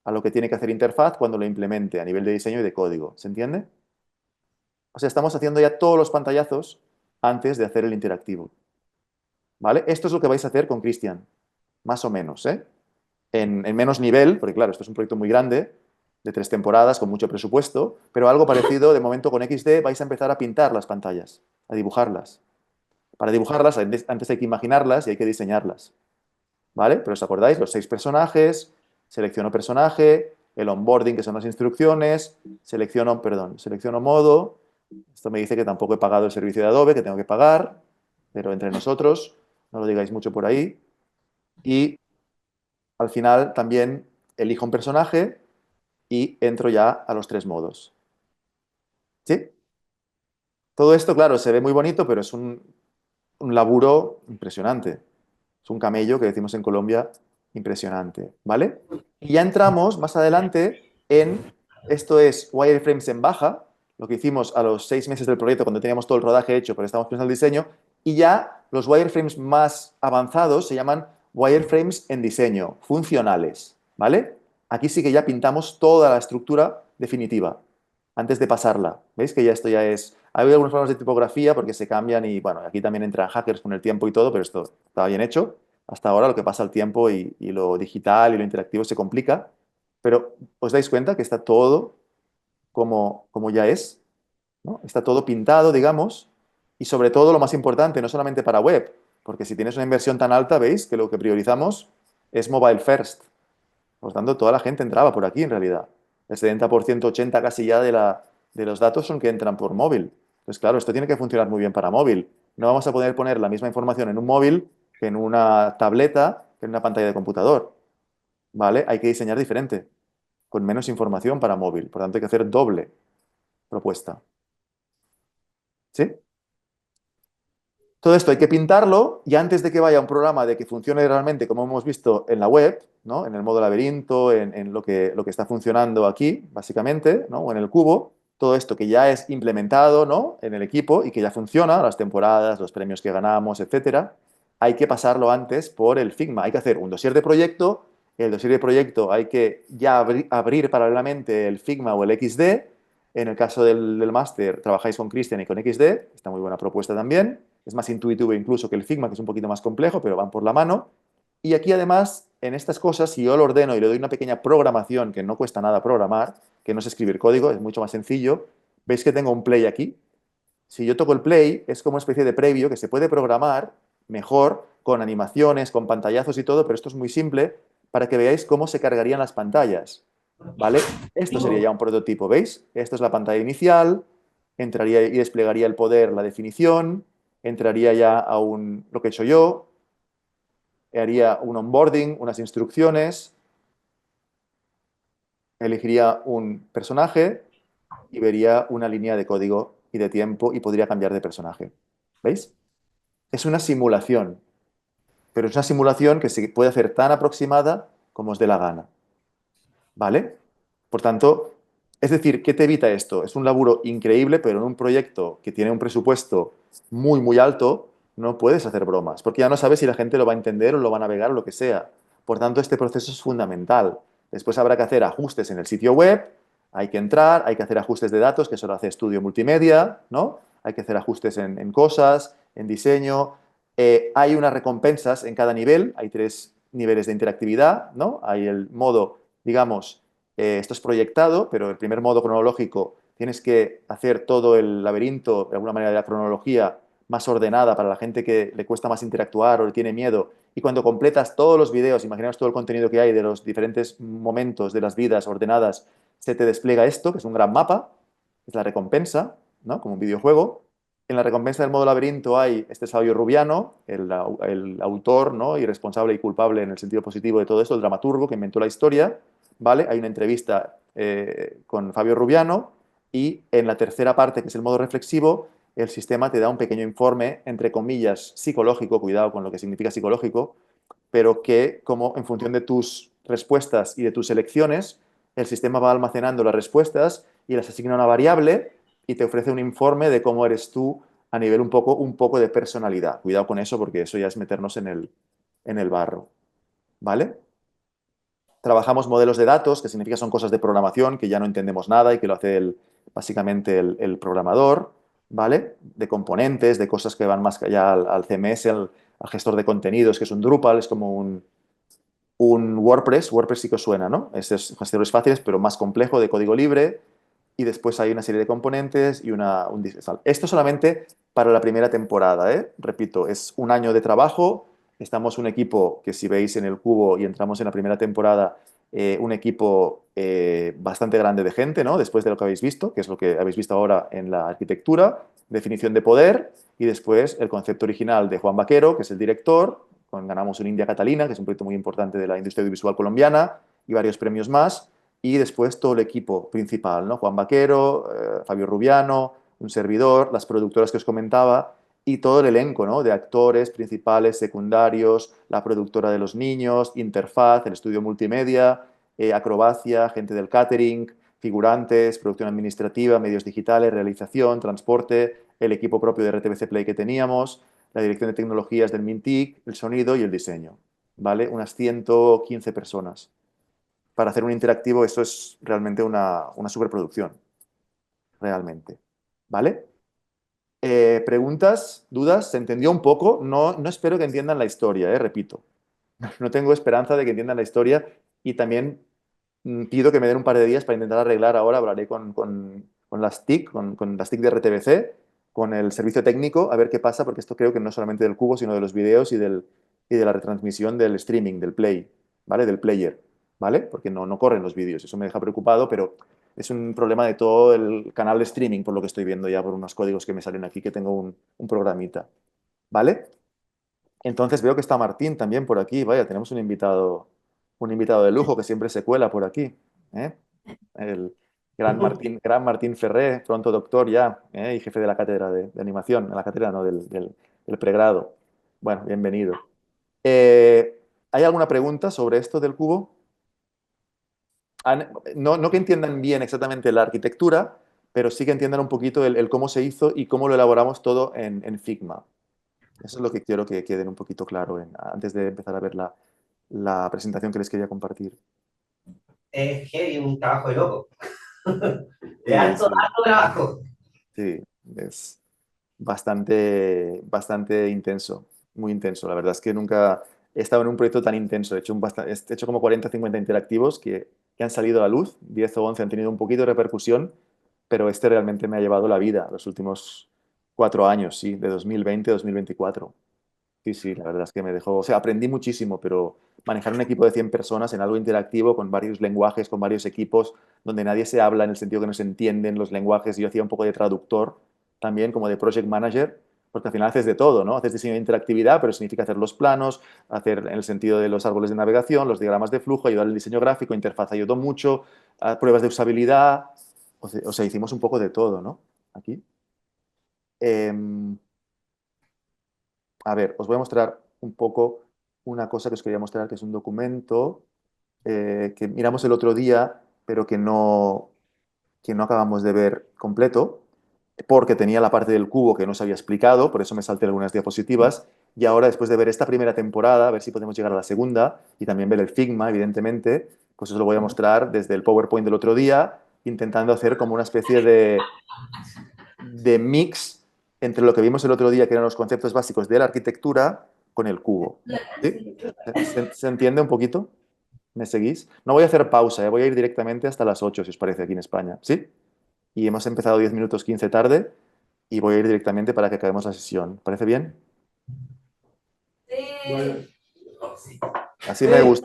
a lo que tiene que hacer interfaz cuando lo implemente a nivel de diseño y de código. ¿Se entiende? O sea, estamos haciendo ya todos los pantallazos antes de hacer el interactivo. ¿Vale? Esto es lo que vais a hacer con Christian, más o menos, ¿eh? En menos nivel, porque claro, esto es un proyecto muy grande, de 3 temporadas, con mucho presupuesto, pero algo parecido, de momento con XD vais a empezar a pintar las pantallas, a dibujarlas. Para dibujarlas, antes hay que imaginarlas y hay que diseñarlas. ¿vale? Pero os acordáis, los 6 personajes, selecciono personaje, el onboarding, que son las instrucciones, selecciono modo. Esto me dice que tampoco he pagado el servicio de Adobe, que tengo que pagar, pero entre nosotros, no lo digáis mucho por ahí. Y al final también elijo un personaje y entro ya a los 3 modos. ¿Sí? Todo esto, claro, se ve muy bonito, pero es un laburo impresionante. Es un camello que decimos en Colombia, impresionante, ¿vale? Y ya entramos más adelante esto es wireframes en baja, lo que hicimos a los 6 meses del proyecto cuando teníamos todo el rodaje hecho, pero estamos pensando en el diseño, y ya los wireframes más avanzados se llaman wireframes en diseño, funcionales, ¿vale? Aquí sí que ya pintamos toda la estructura definitiva, antes de pasarla. ¿Veis que ya esto ya es... Ha habido algunos problemas de tipografía porque se cambian y, bueno, aquí también entran hackers con el tiempo y todo, pero esto estaba bien hecho. Hasta ahora lo que pasa el tiempo y lo digital y lo interactivo se complica, pero os dais cuenta que está todo como ya es, ¿no? Está todo pintado, digamos, y sobre todo lo más importante, no solamente para web, porque si tienes una inversión tan alta, veis que lo que priorizamos es mobile first. Por lo tanto, toda la gente entraba por aquí en realidad. El 70%, 80% casi ya de los datos son que entran por móvil. Entonces, claro, esto tiene que funcionar muy bien para móvil. No vamos a poder poner la misma información en un móvil que en una tableta, que en una pantalla de computador. ¿Vale? Hay que diseñar diferente, con menos información para móvil. Por lo tanto, hay que hacer doble propuesta. ¿Sí? Todo esto hay que pintarlo y antes de que vaya a un programa de que funcione realmente como hemos visto en la web, ¿no? En el modo laberinto, en lo que está funcionando aquí, básicamente, ¿no? O en el cubo, todo esto que ya es implementado, ¿no? En el equipo y que ya funciona, las temporadas, los premios que ganamos, etcétera, hay que pasarlo antes por el Figma. Hay que hacer un dossier de proyecto, el dossier de proyecto hay que ya abrir paralelamente el Figma o el XD. En el caso del máster, trabajáis con Cristian y con XD, está muy buena propuesta también. Es más intuitivo incluso que el Figma, que es un poquito más complejo, pero van por la mano. Y aquí además, en estas cosas, si yo lo ordeno y le doy una pequeña programación, que no cuesta nada programar, que no es escribir código, es mucho más sencillo, veis que tengo un play aquí. Si yo toco el play, es como una especie de previo que se puede programar mejor, con animaciones, con pantallazos y todo, pero esto es muy simple para que veáis cómo se cargarían las pantallas. ¿Vale? Esto sería ya un prototipo, ¿veis? Esto es la pantalla inicial, entraría y desplegaría el poder, la definición, entraría ya a lo que he hecho yo, haría un onboarding, unas instrucciones, elegiría un personaje y vería una línea de código y de tiempo y podría cambiar de personaje. ¿Veis? Es una simulación, pero es una simulación que se puede hacer tan aproximada como os dé la gana. ¿Vale? Por tanto, es decir, ¿qué te evita esto? Es un laburo increíble, pero en un proyecto que tiene un presupuesto muy, muy alto, no puedes hacer bromas, porque ya no sabes si la gente lo va a entender o lo va a navegar o lo que sea. Por tanto, este proceso es fundamental. Después habrá que hacer ajustes en el sitio web, hay que entrar, hay que hacer ajustes de datos, que eso lo hace Estudio Multimedia, ¿no? Hay que hacer ajustes en cosas, en diseño. Hay unas recompensas en cada nivel, hay 3 niveles de interactividad, ¿no? Hay el modo, digamos, esto es proyectado, pero el primer modo cronológico tienes que hacer todo el laberinto, de alguna manera, de la cronología más ordenada para la gente que le cuesta más interactuar o le tiene miedo. Y cuando completas todos los videos, imaginaos todo el contenido que hay de los diferentes momentos de las vidas ordenadas, se te despliega esto, que es un gran mapa, es la recompensa, ¿no? Como un videojuego. En la recompensa del modo laberinto hay este Fabio Rubiano, el autor, ¿no? Y responsable y culpable en el sentido positivo de todo esto, el dramaturgo que inventó la historia, ¿vale? Hay una entrevista con Fabio Rubiano y en la tercera parte, que es el modo reflexivo, el sistema te da un pequeño informe, entre comillas, psicológico, cuidado con lo que significa psicológico, pero que como en función de tus respuestas y de tus elecciones, el sistema va almacenando las respuestas y las asigna a una variable y te ofrece un informe de cómo eres tú a nivel un poco de personalidad. Cuidado con eso porque eso ya es meternos en el barro. ¿Vale? Trabajamos modelos de datos, que significa son cosas de programación que ya no entendemos nada y que lo hace básicamente el programador, ¿vale? De componentes, de cosas que van más allá al CMS, al gestor de contenidos, que es un Drupal, es como un WordPress. WordPress sí que os suena, ¿no? Es gestores fáciles, pero más complejo, de código libre. Y después hay una serie de componentes y Esto solamente para la primera temporada, ¿eh? Repito, es un año de trabajo Estamos un equipo que si veis en el cubo y entramos en la primera temporada, un equipo bastante grande de gente, ¿no? Después de lo que habéis visto, que es lo que habéis visto ahora en la arquitectura, definición de poder y después el concepto original de Juan Vaquero, que es el director, ganamos un India Catalina, que es un proyecto muy importante de la industria audiovisual colombiana y varios premios más, y después todo el equipo principal, ¿no? Juan Vaquero, Fabio Rubiano, un servidor, las productoras que os comentaba, y todo el elenco, ¿no? De actores principales, secundarios, la productora de los niños, Interfaz, el estudio multimedia, acrobacia, gente del catering, figurantes, producción administrativa, medios digitales, realización, transporte, el equipo propio de RTBC Play que teníamos, la dirección de tecnologías del Mintic, el sonido y el diseño, ¿vale? Unas 115 personas. Para hacer un interactivo eso es realmente una superproducción, realmente, ¿vale? Preguntas, dudas, ¿se entendió un poco? No, no espero que entiendan la historia, repito. No tengo esperanza de que entiendan la historia y también pido que me den un par de días para intentar arreglar ahora. Hablaré con las TIC, con las TIC de RTBC, con el servicio técnico, a ver qué pasa, porque esto creo que no es solamente del cubo, sino de los videos y de la retransmisión del streaming, del play, ¿vale? Del player, ¿vale? Porque no corren los vídeos, eso me deja preocupado, pero es un problema de todo el canal de streaming, por lo que estoy viendo ya por unos códigos que me salen aquí, que tengo un programita, ¿vale? Entonces veo que está Martín también por aquí. Vaya, tenemos un invitado de lujo que siempre se cuela por aquí. ¿Eh? El gran Martín Ferré, pronto doctor ya, y jefe de la cátedra de animación, en la cátedra no, del pregrado. Bueno, bienvenido. ¿Hay alguna pregunta sobre esto del cubo? No que entiendan bien exactamente la arquitectura, pero sí que entiendan un poquito el cómo se hizo y cómo lo elaboramos todo en Figma. Eso es lo que quiero que queden un poquito claro antes de empezar a ver la presentación que les quería compartir. Es heavy, un trabajo de loco. Sí, De harto, sí, harto trabajo. sí, es bastante intenso, muy intenso. La verdad es que nunca he estado en un proyecto tan intenso. He hecho como 40 o 50 interactivos que han salido a la luz, 10 o 11 han tenido un poquito de repercusión, pero este realmente me ha llevado la vida los últimos 4 años, sí, de 2020 a 2024. Sí, sí, la verdad es que me dejó, o sea, aprendí muchísimo, pero manejar un equipo de 100 personas en algo interactivo, con varios lenguajes, con varios equipos, donde nadie se habla en el sentido que no se entienden los lenguajes. Yo hacía un poco de traductor también, como de project manager, porque al final haces de todo, ¿no? Haces diseño de interactividad, pero significa hacer los planos, hacer en el sentido de los árboles de navegación, los diagramas de flujo, ayudar al diseño gráfico, interfaz ayudó mucho, a pruebas de usabilidad, o sea, hicimos un poco de todo, ¿no? Aquí. Em, A ver, os voy a mostrar un poco una cosa que os quería mostrar, que es un documento que miramos el otro día, pero que no acabamos de ver completo, porque tenía la parte del cubo que no os había explicado, por eso me salté algunas diapositivas. Y ahora, después de ver esta primera temporada, a ver si podemos llegar a la segunda y también ver el Figma, evidentemente, pues os lo voy a mostrar desde el PowerPoint del otro día, intentando hacer como una especie de mix entre lo que vimos el otro día, que eran los conceptos básicos de la arquitectura, con el cubo. ¿Sí? ¿Se entiende un poquito? ¿Me seguís? No voy a hacer pausa, voy a ir directamente hasta las 8, si os parece, aquí en España. ¿Sí? Y hemos empezado 10 minutos 15 tarde y voy a ir directamente para que acabemos la sesión. ¿Parece bien? Bueno,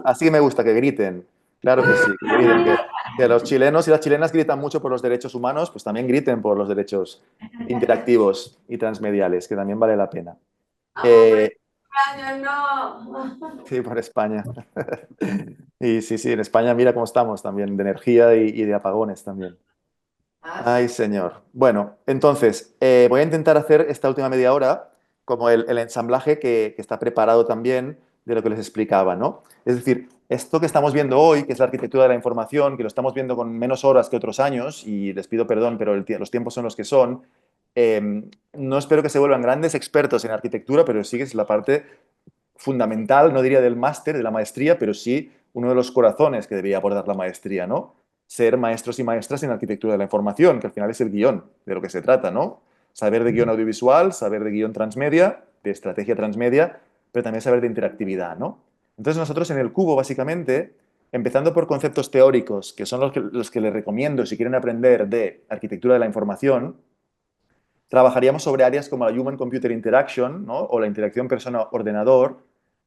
Así me gusta que griten. Claro que sí, que griten. Que los chilenos y las chilenas gritan mucho por los derechos humanos, pues también griten por los derechos interactivos y transmediales, que también vale la pena. España, no. Sí, por España. Y sí, sí, en España mira cómo estamos también, de energía y de apagones también. Ay, señor. Bueno, entonces, voy a intentar hacer esta última media hora como el ensamblaje que está preparado también de lo que les explicaba, ¿no? Es decir, esto que estamos viendo hoy, que es la arquitectura de la información, que lo estamos viendo con menos horas que otros años, y les pido perdón, pero los tiempos son los que son, no espero que se vuelvan grandes expertos en arquitectura, pero sí que es la parte fundamental, no diría del máster, de la maestría, pero sí uno de los corazones que debería abordar la maestría, ¿no? Ser maestros y maestras en arquitectura de la información, que al final es el guión de lo que se trata, ¿no? Saber de guión audiovisual, saber de guión transmedia, de estrategia transmedia, pero también saber de interactividad, ¿no? Entonces nosotros en el cubo, básicamente, empezando por conceptos teóricos, que son los que les recomiendo si quieren aprender de arquitectura de la información, trabajaríamos sobre áreas como la Human Computer Interaction, ¿no? O la interacción persona-ordenador.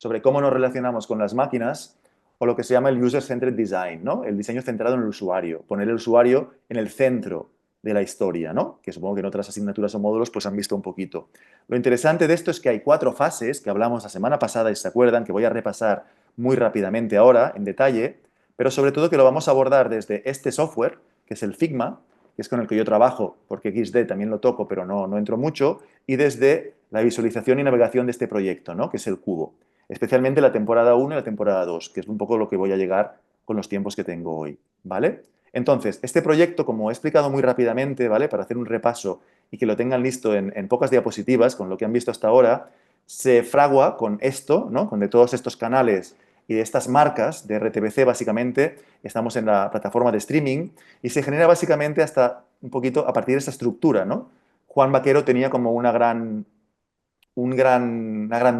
sobre cómo nos relacionamos con las máquinas, o lo que se llama el User-Centered Design, ¿no? El diseño centrado en el usuario, poner el usuario en el centro de la historia, ¿no? Que supongo que en otras asignaturas o módulos pues han visto un poquito. Lo interesante de esto es que hay 4 fases que hablamos la semana pasada y se acuerdan, que voy a repasar muy rápidamente ahora, en detalle, pero sobre todo que lo vamos a abordar desde este software, que es el Figma, que es con el que yo trabajo, porque XD también lo toco, pero no entro mucho, y desde la visualización y navegación de este proyecto, ¿no? Que es el cubo. Especialmente la temporada 1 y la temporada 2, que es un poco lo que voy a llegar con los tiempos que tengo hoy, ¿vale? Entonces, este proyecto, como he explicado muy rápidamente, ¿vale? Para hacer un repaso y que lo tengan listo en pocas diapositivas, con lo que han visto hasta ahora, se fragua con esto, ¿no? Con de todos estos canales y de estas marcas de RTBC, básicamente, estamos en la plataforma de streaming y se genera básicamente hasta un poquito a partir de esta estructura, ¿no? Juan Vaquero tenía como una gran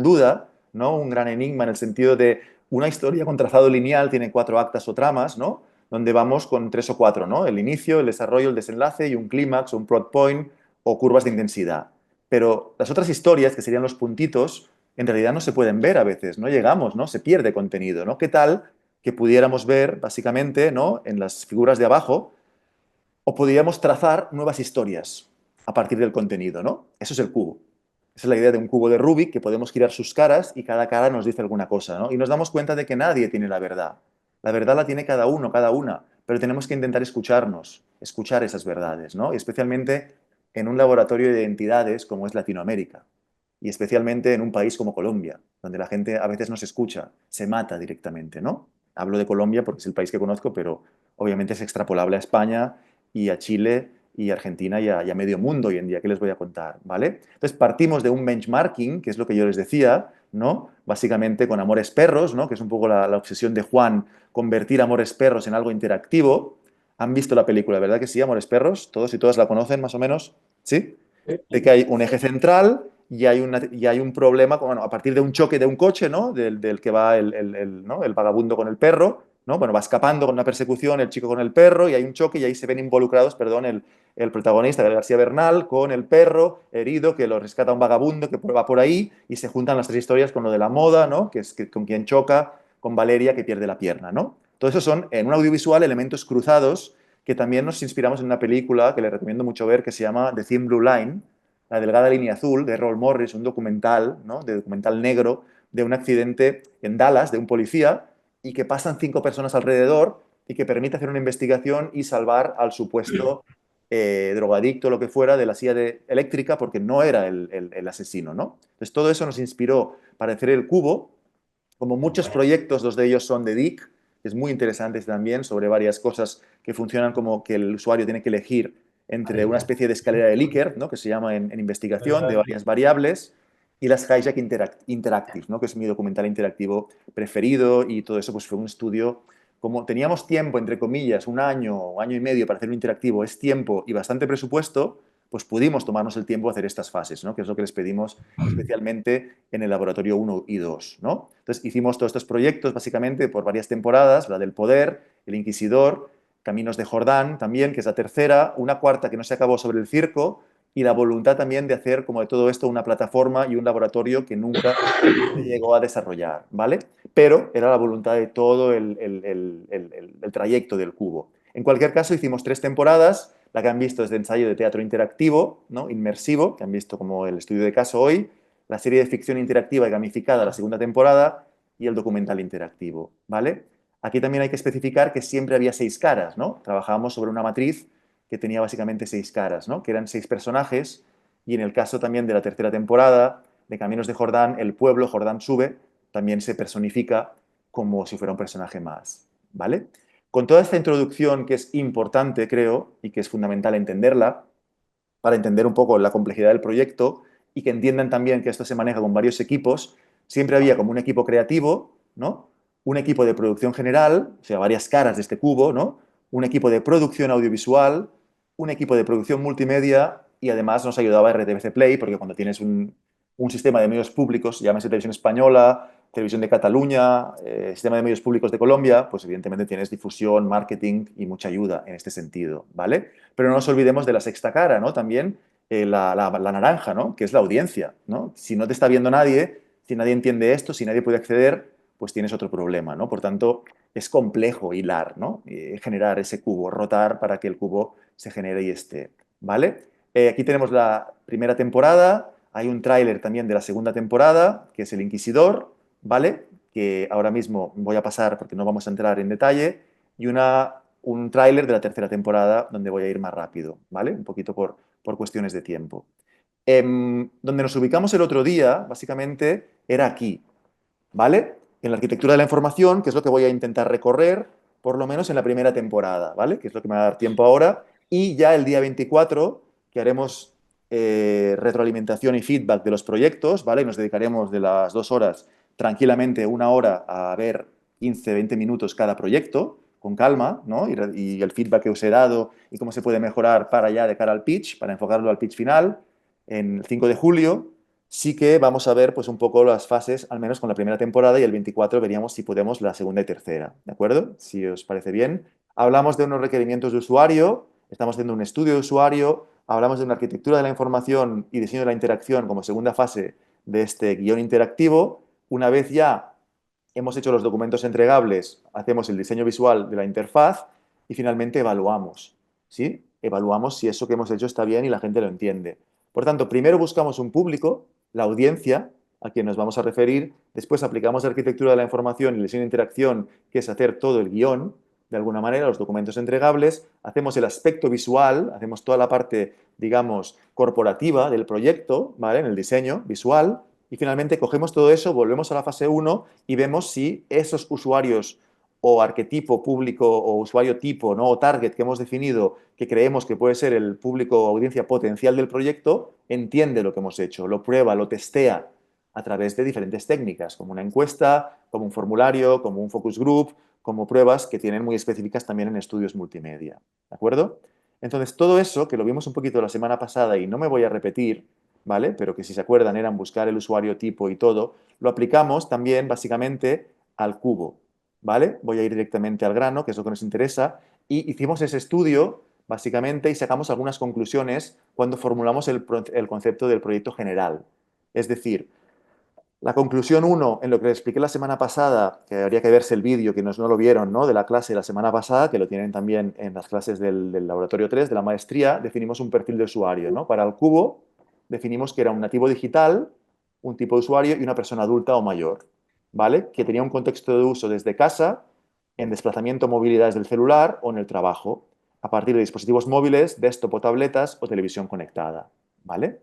duda, ¿no? Un gran enigma en el sentido de una historia con trazado lineal tiene 4 actas o tramas, ¿no? Donde vamos con 3 o 4, ¿no? El inicio, el desarrollo, el desenlace y un clímax, un plot point o curvas de intensidad. Pero las otras historias, que serían los puntitos, en realidad no se pueden ver a veces, no llegamos, ¿no? Se pierde contenido, ¿no? ¿Qué tal que pudiéramos ver, básicamente, ¿no? En las figuras de abajo, o podríamos trazar nuevas historias a partir del contenido, ¿no? Eso es el cubo. Esa es la idea de un cubo de Rubik, que podemos girar sus caras y cada cara nos dice alguna cosa, ¿no? Y nos damos cuenta de que nadie tiene la verdad. La verdad la tiene cada uno, cada una, pero tenemos que intentar escucharnos, escuchar esas verdades, ¿no? Y especialmente en un laboratorio de identidades como es Latinoamérica, y especialmente en un país como Colombia, donde la gente a veces no se escucha, se mata directamente, ¿no? Hablo de Colombia porque es el país que conozco, pero obviamente es extrapolable a España y a Chile y Argentina y a medio mundo hoy en día, que les voy a contar, ¿vale? Entonces partimos de un benchmarking, que es lo que yo les decía, ¿no? Básicamente con Amores Perros, ¿no? Que es un poco la obsesión de Juan, convertir Amores Perros en algo interactivo. ¿Han visto la película, verdad que sí, Amores Perros? ¿Todos y todas la conocen más o menos? ¿Sí? De que hay un eje central y hay un problema, bueno, a partir de un choque de un coche, ¿no? Del que va ¿no? El vagabundo con el perro, ¿no? Bueno, va escapando con una persecución el chico con el perro y hay un choque y ahí se ven involucrados, perdón, el protagonista, Gael García Bernal, con el perro herido que lo rescata un vagabundo que va por ahí y se juntan las 3 historias con lo de la moda, ¿no? Que es con quien choca, con Valeria que pierde la pierna, ¿no? Todo eso son, en un audiovisual, elementos cruzados que también nos inspiramos en una película que les recomiendo mucho ver que se llama The Thin Blue Line, la delgada línea azul, de Errol Morris, un documental, ¿no? De documental negro, de un accidente en Dallas, de un policía, y que pasan 5 personas alrededor y que permite hacer una investigación y salvar al supuesto drogadicto o lo que fuera de la silla eléctrica porque no era el asesino, ¿no? Entonces todo eso nos inspiró para hacer el cubo, como muchos proyectos, 2 de ellos son de Dick, que es muy interesante también, sobre varias cosas que funcionan como que el usuario tiene que elegir entre una especie de escalera de Likert, ¿no? Que se llama en investigación, de varias variables, y las Hijack Interactive, ¿no? Que es mi documental interactivo preferido, y todo eso pues fue un estudio. Como teníamos tiempo, entre comillas, un año o año y medio para hacer un interactivo, es tiempo y bastante presupuesto, pues pudimos tomarnos el tiempo de hacer estas fases, ¿no? Que es lo que les pedimos especialmente en el laboratorio 1 y 2, ¿no? Entonces hicimos todos estos proyectos básicamente por varias temporadas, la del Poder, el Inquisidor, Caminos de Jordán también, que es la tercera, una cuarta que no se acabó sobre el circo, y la voluntad también de hacer como de todo esto una plataforma y un laboratorio que nunca se llegó a desarrollar, ¿vale? Pero era la voluntad de todo el trayecto del cubo. En cualquier caso, hicimos 3 temporadas. La que han visto es de ensayo de teatro interactivo, ¿no? Inmersivo, que han visto como el estudio de caso hoy, la serie de ficción interactiva y gamificada, la segunda temporada, y el documental interactivo, ¿vale? Aquí también hay que especificar que siempre había 6 caras, ¿no? Trabajábamos sobre una matriz que tenía básicamente 6 caras, ¿no? Que eran 6 personajes, y en el caso también de la tercera temporada, de Caminos de Jordán, el pueblo, Jordán sube, también se personifica como si fuera un personaje más, ¿vale? Con toda esta introducción que es importante, creo, y que es fundamental entenderla, para entender un poco la complejidad del proyecto y que entiendan también que esto se maneja con varios equipos, siempre había como un equipo creativo, ¿no? Un equipo de producción general, o sea, varias caras de este cubo, ¿no? Un equipo de producción audiovisual, un equipo de producción multimedia y además nos ayudaba RTBC Play, porque cuando tienes un sistema de medios públicos, llámese Televisión Española, Televisión de Cataluña, Sistema de Medios Públicos de Colombia, pues evidentemente tienes difusión, marketing y mucha ayuda en este sentido, ¿vale? Pero no nos olvidemos de la sexta cara, ¿no? También la naranja, ¿no? Que es la audiencia, ¿no? Si no te está viendo nadie, Si nadie entiende esto, si nadie puede acceder, pues tienes otro problema, ¿no? Por tanto, es complejo hilar, ¿no? Generar ese cubo, rotar para que el cubo se genere y esté, ¿vale? Aquí tenemos la primera temporada, hay un tráiler también de la segunda temporada, que es El Inquisidor, ¿vale? Que ahora mismo voy a pasar porque no vamos a entrar en detalle, y un tráiler de la tercera temporada donde voy a ir más rápido, ¿vale? Un poquito por cuestiones de tiempo. Donde nos ubicamos el otro día, básicamente, era aquí, ¿vale? En la arquitectura de la información, que es lo que voy a intentar recorrer, por lo menos en la primera temporada, ¿vale? Que es lo que me va a dar tiempo ahora. Y ya el día 24, que haremos retroalimentación y feedback de los proyectos, ¿vale? Y nos dedicaremos de las 2 horas tranquilamente 1 hora a ver 15, 20 minutos cada proyecto, con calma, ¿no? Y el feedback que os he dado y cómo se puede mejorar para allá de cara al pitch, para enfocarlo al pitch final, en el 5 de julio sí que vamos a ver pues un poco las fases, al menos con la primera temporada, y el 24 veríamos si podemos la segunda y tercera, ¿de acuerdo? Si os parece bien. Hablamos de unos requerimientos de usuario, estamos haciendo un estudio de usuario, hablamos de una arquitectura de la información y diseño de la interacción como segunda fase de este guión interactivo. Una vez ya hemos hecho los documentos entregables, hacemos el diseño visual de la interfaz y finalmente evaluamos, ¿sí? Evaluamos si eso que hemos hecho está bien y la gente lo entiende. Por tanto, primero buscamos un público, la audiencia, a quien nos vamos a referir, después aplicamos la arquitectura de la información y el diseño de interacción, que es hacer todo el guión, de alguna manera, los documentos entregables, hacemos el aspecto visual, hacemos toda la parte, digamos, corporativa del proyecto, ¿vale? En el diseño visual, y finalmente cogemos todo eso, volvemos a la fase 1 y vemos si esos usuarios o arquetipo público o usuario tipo, ¿no? O target que hemos definido, que creemos que puede ser el público o audiencia potencial del proyecto, entiende lo que hemos hecho, lo prueba, lo testea a través de diferentes técnicas, como una encuesta, como un formulario, como un focus group, como pruebas que tienen muy específicas también en estudios multimedia. ¿De acuerdo? Entonces, todo eso, que lo vimos un poquito la semana pasada y no me voy a repetir, ¿vale? Pero que si se acuerdan eran buscar el usuario tipo y todo, lo aplicamos también básicamente al cubo, ¿vale? Voy a ir directamente al grano, que es lo que nos interesa, y hicimos ese estudio básicamente y sacamos algunas conclusiones cuando formulamos el concepto del proyecto general. Es decir, la conclusión 1, en lo que les expliqué la semana pasada, que habría que verse el vídeo, que no lo vieron, ¿no? De la clase de la semana pasada, que lo tienen también en las clases del laboratorio 3, de la maestría, definimos un perfil de usuario, ¿no? Para el cubo definimos que era un nativo digital, un tipo de usuario y una persona adulta o mayor, ¿vale? Que tenía un contexto de uso desde casa, en desplazamiento o movilidades del celular o en el trabajo, a partir de dispositivos móviles, desktop o tabletas o televisión conectada, ¿vale?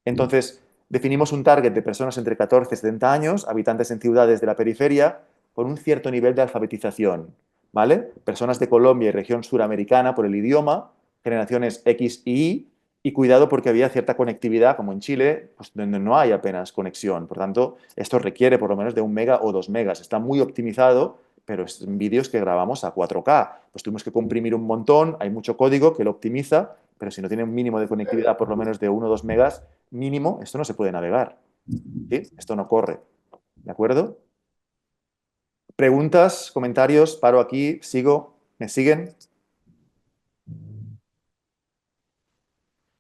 Entonces, definimos un target de personas entre 14 y 70 años, habitantes en ciudades de la periferia, con un cierto nivel de alfabetización, ¿vale? Personas de Colombia y región suramericana por el idioma, generaciones X y cuidado porque había cierta conectividad, como en Chile, pues, donde no hay apenas conexión. Por tanto, esto requiere por lo menos de 1 mega o 2 megas. Está muy optimizado, pero es vídeos que grabamos a 4K. Pues tuvimos que comprimir un montón, hay mucho código que lo optimiza, pero si no tiene un mínimo de conectividad por lo menos de 1 o 2 megas mínimo, esto no se puede navegar. ¿Sí? Esto no corre. ¿De acuerdo? ¿Preguntas, comentarios? Paro aquí, sigo. ¿Me siguen?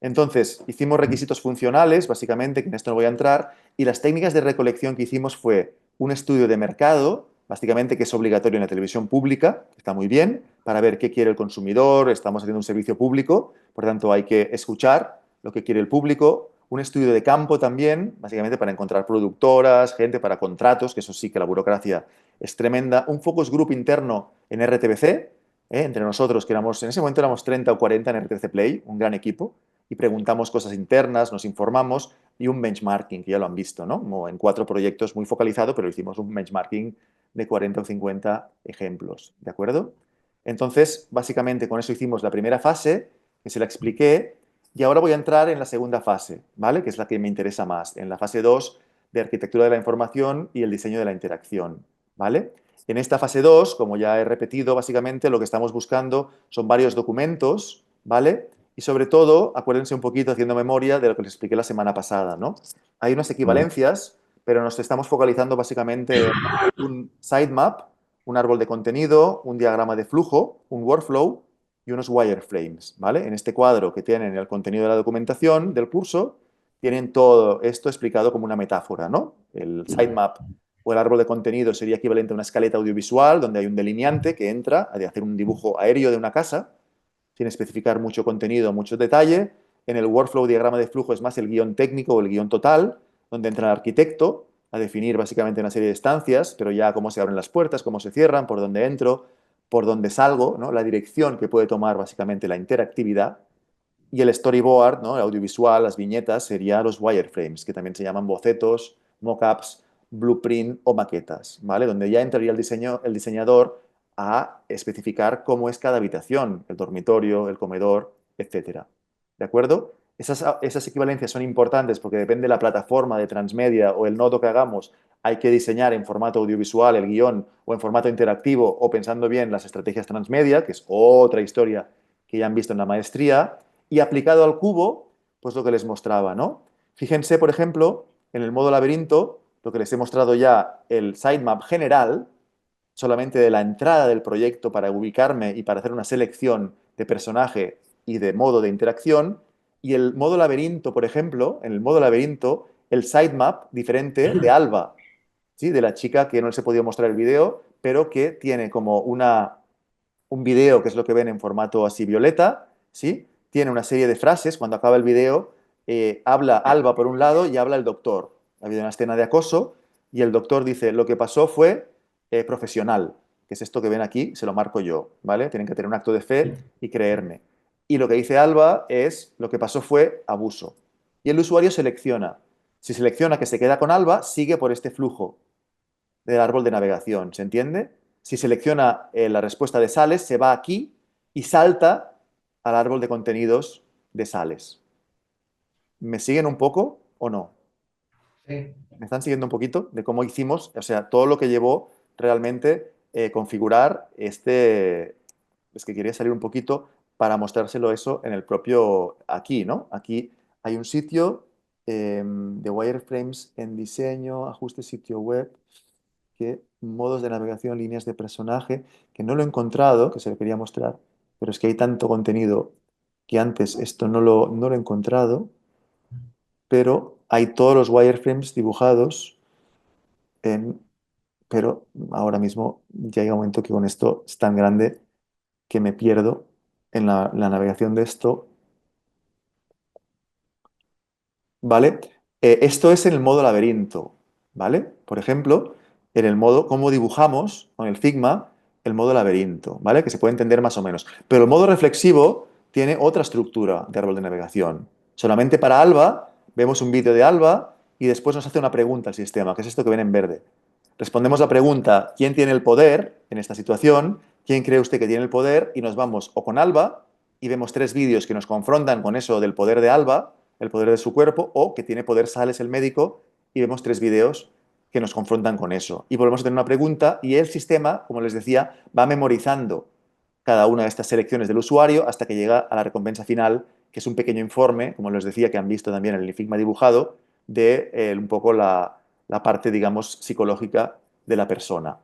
Entonces, hicimos requisitos funcionales, básicamente, que en esto no voy a entrar, y las técnicas de recolección que hicimos fue un estudio de mercado, básicamente que es obligatorio en la televisión pública, está muy bien, para ver qué quiere el consumidor, estamos haciendo un servicio público, por tanto hay que escuchar lo que quiere el público, un estudio de campo también, básicamente para encontrar productoras, gente para contratos, que eso sí que la burocracia es tremenda, un focus group interno en RTBC, entre nosotros, que éramos, en ese momento éramos 30 o 40 en RTBC Play, un gran equipo, y preguntamos cosas internas, nos informamos y un benchmarking, que ya lo han visto, ¿no? Como en 4 proyectos muy focalizado, pero hicimos un benchmarking de 40 o 50 ejemplos, ¿de acuerdo? Entonces, básicamente con eso hicimos la primera fase, que se la expliqué, y ahora voy a entrar en la segunda fase, ¿vale? Que es la que me interesa más, en la fase 2 de arquitectura de la información y el diseño de la interacción, ¿vale? En esta fase 2, como ya he repetido, básicamente lo que estamos buscando son varios documentos, ¿vale? Y sobre todo, acuérdense un poquito, haciendo memoria, de lo que les expliqué la semana pasada, ¿no? Hay unas equivalencias, pero nos estamos focalizando básicamente en un sitemap, un árbol de contenido, un diagrama de flujo, un workflow y unos wireframes, ¿vale? En este cuadro que tienen el contenido de la documentación del curso, tienen todo esto explicado como una metáfora, ¿no? El sitemap o el árbol de contenido sería equivalente a una escaleta audiovisual donde hay un delineante que entra a hacer un dibujo aéreo de una casa, sin especificar mucho contenido, mucho detalle. En el workflow diagrama de flujo es más el guión técnico o el guión total, donde entra el arquitecto a definir básicamente una serie de estancias, pero ya cómo se abren las puertas, cómo se cierran, por dónde entro, por dónde salgo, ¿no? La dirección que puede tomar básicamente la interactividad. Y el storyboard, ¿no? El audiovisual, las viñetas, serían los wireframes, que también se llaman bocetos, mockups, blueprint o maquetas, ¿vale? Donde ya entraría el diseñador a especificar cómo es cada habitación, el dormitorio, el comedor, etcétera. ¿De acuerdo? Esas equivalencias son importantes porque depende de la plataforma de transmedia o el nodo que hagamos, hay que diseñar en formato audiovisual el guión o en formato interactivo o pensando bien las estrategias transmedia, que es otra historia que ya han visto en la maestría, y aplicado al cubo, pues lo que les mostraba, ¿no? Fíjense, por ejemplo, en el modo laberinto, lo que les he mostrado ya, el sitemap general, solamente de la entrada del proyecto para ubicarme y para hacer una selección de personaje y de modo de interacción. Y el modo laberinto, por ejemplo, en el modo laberinto, el sitemap diferente de Alba, ¿sí? De la chica que no les he podido mostrar el video, pero que tiene como un video, que es lo que ven en formato así violeta, ¿sí? Tiene una serie de frases, cuando acaba el video, habla Alba por un lado y habla el doctor. Ha habido una escena de acoso y el doctor dice, lo que pasó fue profesional, que es esto que ven aquí, se lo marco yo, ¿vale? Tienen que tener un acto de fe y creerme. Y lo que dice Alba es, lo que pasó fue abuso. Y el usuario selecciona. Si selecciona que se queda con Alba, sigue por este flujo del árbol de navegación, ¿se entiende? Si selecciona la respuesta de Sales, se va aquí y salta al árbol de contenidos de Sales. ¿Me siguen un poco o no? Sí. ¿Me están siguiendo un poquito de cómo hicimos? O sea, todo lo que llevó realmente configurar este... Es que quería salir un poquito para mostrárselo eso en el propio... Aquí, ¿no? Aquí hay un sitio de wireframes en diseño, ajuste sitio web, que modos de navegación, líneas de personaje, que no lo he encontrado, que se lo quería mostrar, pero es que hay tanto contenido que antes esto no lo he encontrado, pero hay todos los wireframes dibujados pero ahora mismo ya llega un momento que con esto es tan grande que me pierdo en la navegación de esto. ¿Vale? Esto es en el modo laberinto, ¿vale? Por ejemplo, en el modo, cómo dibujamos con el Figma el modo laberinto, ¿vale? Que se puede entender más o menos. Pero el modo reflexivo tiene otra estructura de árbol de navegación. Solamente para Alba, vemos un vídeo de Alba y después nos hace una pregunta al sistema, que es esto que ven en verde. Respondemos la pregunta, ¿quién tiene el poder en esta situación? ¿Quién cree usted que tiene el poder? Y nos vamos o con Alba y vemos 3 vídeos que nos confrontan con eso del poder de Alba, el poder de su cuerpo, o que tiene poder Sales el médico y vemos 3 vídeos que nos confrontan con eso. Y volvemos a tener una pregunta y el sistema, como les decía, va memorizando cada una de estas selecciones del usuario hasta que llega a la recompensa final, que es un pequeño informe, como les decía, que han visto también en el Figma dibujado, de un poco la parte, digamos, psicológica de la persona.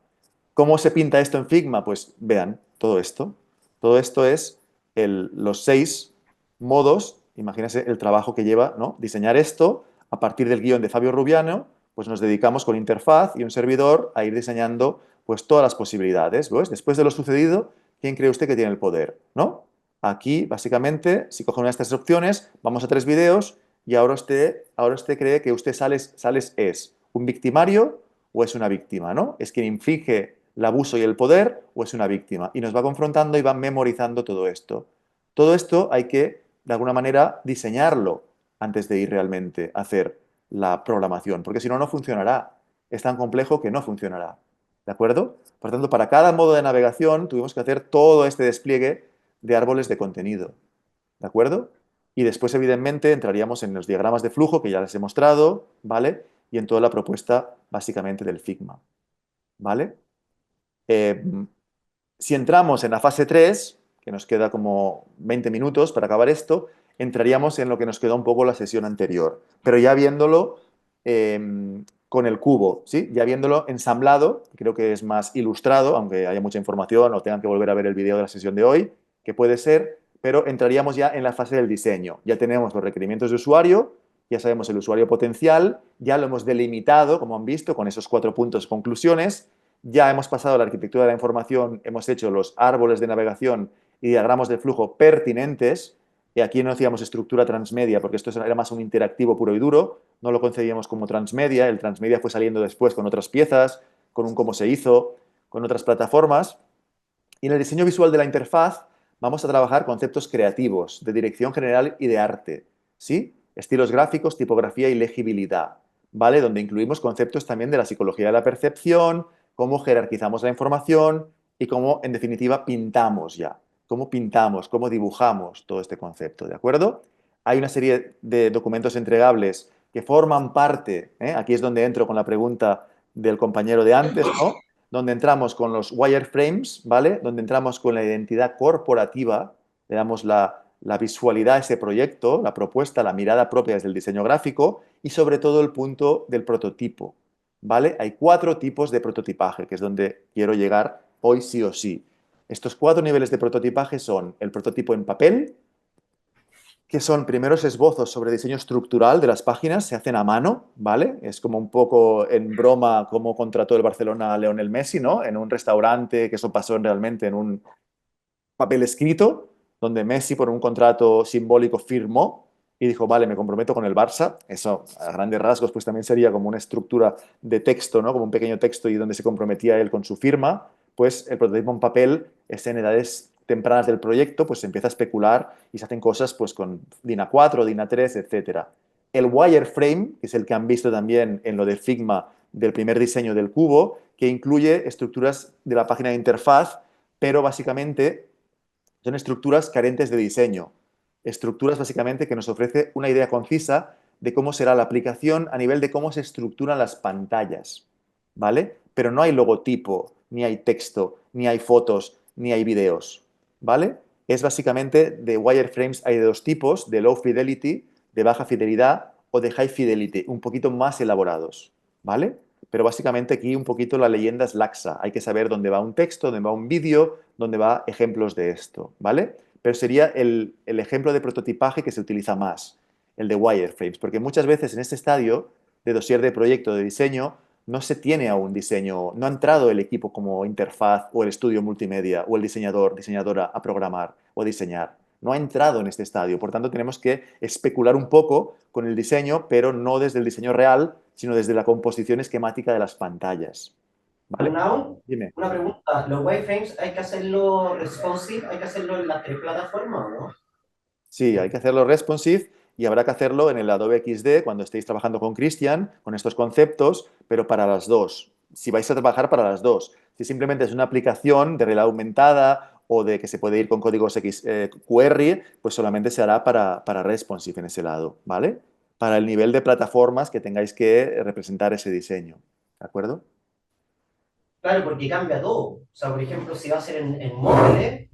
¿Cómo se pinta esto en Figma? Pues vean, todo esto. Todo esto es los 6 modos, imagínense el trabajo que lleva, ¿no? Diseñar esto, a partir del guión de Fabio Rubiano, pues nos dedicamos con interfaz y un servidor a ir diseñando pues todas las posibilidades. ¿Ves? Después de lo sucedido, ¿quién cree usted que tiene el poder? ¿No? Aquí, básicamente, si coge una de estas opciones, vamos a 3 videos y ahora usted cree que usted Sales es un victimario o es una víctima, ¿no? Es quien inflige el abuso y el poder o es una víctima. Y nos va confrontando y va memorizando todo esto. Todo esto hay que, de alguna manera, diseñarlo antes de ir realmente a hacer la programación, porque si no, no funcionará. Es tan complejo que no funcionará. ¿De acuerdo? Por tanto, para cada modo de navegación tuvimos que hacer todo este despliegue de árboles de contenido. ¿De acuerdo? Y después, evidentemente, entraríamos en los diagramas de flujo que ya les he mostrado, ¿vale? Y en toda la propuesta, básicamente, del Figma. ¿Vale? Si entramos en la fase 3, que nos queda como 20 minutos para acabar esto, entraríamos en lo que nos quedó un poco la sesión anterior, pero ya viéndolo con el cubo, ¿sí? Ya viéndolo ensamblado, creo que es más ilustrado, aunque haya mucha información o tengan que volver a ver el vídeo de la sesión de hoy, que puede ser, pero entraríamos ya en la fase del diseño. Ya tenemos los requerimientos de usuario, ya sabemos el usuario potencial, ya lo hemos delimitado, como han visto, con esos 4 puntos conclusiones, ya hemos pasado a la arquitectura de la información, hemos hecho los árboles de navegación y diagramas de flujo pertinentes, y aquí no hacíamos estructura transmedia, porque esto era más un interactivo puro y duro, no lo concebíamos como transmedia, el transmedia fue saliendo después con otras piezas, con un cómo se hizo, con otras plataformas, y en el diseño visual de la interfaz vamos a trabajar conceptos creativos, de dirección general y de arte, ¿sí? Estilos gráficos, tipografía y legibilidad, ¿vale? Donde incluimos conceptos también de la psicología de la percepción, cómo jerarquizamos la información y cómo, en definitiva, pintamos ya. Cómo pintamos, cómo dibujamos todo este concepto, ¿de acuerdo? Hay una serie de documentos entregables que forman parte, aquí es donde entro con la pregunta del compañero de antes, ¿no? Donde entramos con los wireframes, ¿vale? Donde entramos con la identidad corporativa, le damos la visualidad a ese proyecto, la propuesta, la mirada propia desde el diseño gráfico y sobre todo el punto del prototipo, ¿vale? Hay 4 tipos de prototipaje, que es donde quiero llegar hoy sí o sí. Estos 4 niveles de prototipaje son el prototipo en papel, que son primeros esbozos sobre diseño estructural de las páginas, se hacen a mano, ¿vale? Es como un poco en broma cómo contrató el Barcelona a Lionel Messi, ¿no? En un restaurante, que eso pasó realmente en un papel escrito, donde Messi por un contrato simbólico firmó y dijo, vale, me comprometo con el Barça. Eso, a grandes rasgos, pues también sería como una estructura de texto, ¿no? Como un pequeño texto y donde se comprometía él con su firma. Pues el prototipo en papel es en edades tempranas del proyecto, pues se empieza a especular y se hacen cosas pues con DIN A4, DIN A3, etc. El wireframe, que es el que han visto también en lo de Figma del primer diseño del cubo, que incluye estructuras de la página de interfaz, pero básicamente son estructuras carentes de diseño. Estructuras básicamente que nos ofrece una idea concisa de cómo será la aplicación a nivel de cómo se estructuran las pantallas, ¿vale? Pero no hay logotipo, ni hay texto, ni hay fotos, ni hay videos, ¿vale? Es básicamente de wireframes hay de 2 tipos, de low fidelity, de baja fidelidad, o de high fidelity, un poquito más elaborados, ¿vale? Pero básicamente aquí un poquito la leyenda es laxa. Hay que saber dónde va un texto, dónde va un vídeo, dónde va ejemplos de esto, ¿vale? Pero sería el ejemplo de prototipaje que se utiliza más, el de wireframes, porque muchas veces en este estadio de dossier de proyecto de diseño no se tiene aún diseño, no ha entrado el equipo como interfaz o el estudio multimedia o el diseñador, diseñadora a programar o diseñar. No ha entrado en este estadio, por tanto tenemos que especular un poco con el diseño, pero no desde el diseño real, sino desde la composición esquemática de las pantallas. ¿Vale? Arnaud, Dime. una pregunta. ¿Los wireframes hay que hacerlo responsive? ¿Hay que hacerlo en las 3 plataformas o no? Sí, hay que hacerlo responsive y habrá que hacerlo en el Adobe XD cuando estéis trabajando con Cristian, con estos conceptos, pero para las 2. Si vais a trabajar para las 2. Si simplemente es una aplicación de realidad aumentada o de que se puede ir con códigos QR, pues solamente se hará para responsive en ese lado, ¿vale? Para el nivel de plataformas que tengáis que representar ese diseño, ¿de acuerdo? Claro, porque cambia todo. O sea, por ejemplo, si va a ser en móviles,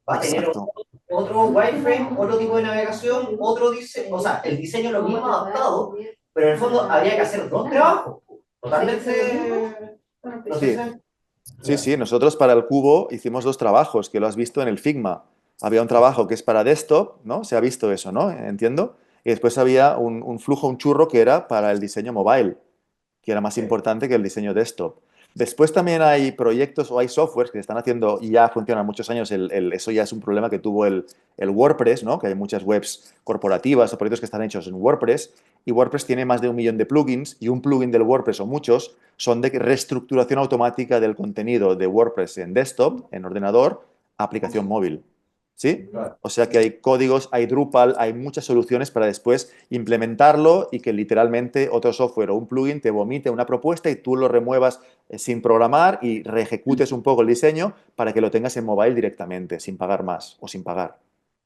va a tener Exacto. otro wireframe, otro tipo de navegación, otro diseño. O sea, el diseño es lo mismo adaptado, pero en el fondo habría que hacer 2 trabajos. Totalmente. No sé Sí, nosotros para el cubo hicimos 2 trabajos, que lo has visto en el Figma. Había un trabajo que es para desktop, ¿no? Se ha visto eso, ¿no? Entiendo. Y después había un flujo, un churro que era para el diseño mobile, que era más importante que el diseño desktop. Después también hay proyectos o hay softwares que se están haciendo y ya funcionan muchos años. Eso ya es un problema que tuvo el WordPress, ¿no? Que hay muchas webs corporativas o proyectos que están hechos en WordPress. Y WordPress tiene más de 1 millón de plugins y un plugin del WordPress o muchos son de reestructuración automática del contenido de WordPress en desktop, en ordenador, a aplicación móvil. ¿Sí? O sea que hay códigos, hay Drupal, hay muchas soluciones para después implementarlo y que literalmente otro software o un plugin te vomite una propuesta y tú lo remuevas sin programar y reejecutes un poco el diseño para que lo tengas en mobile directamente, sin pagar más o sin pagar.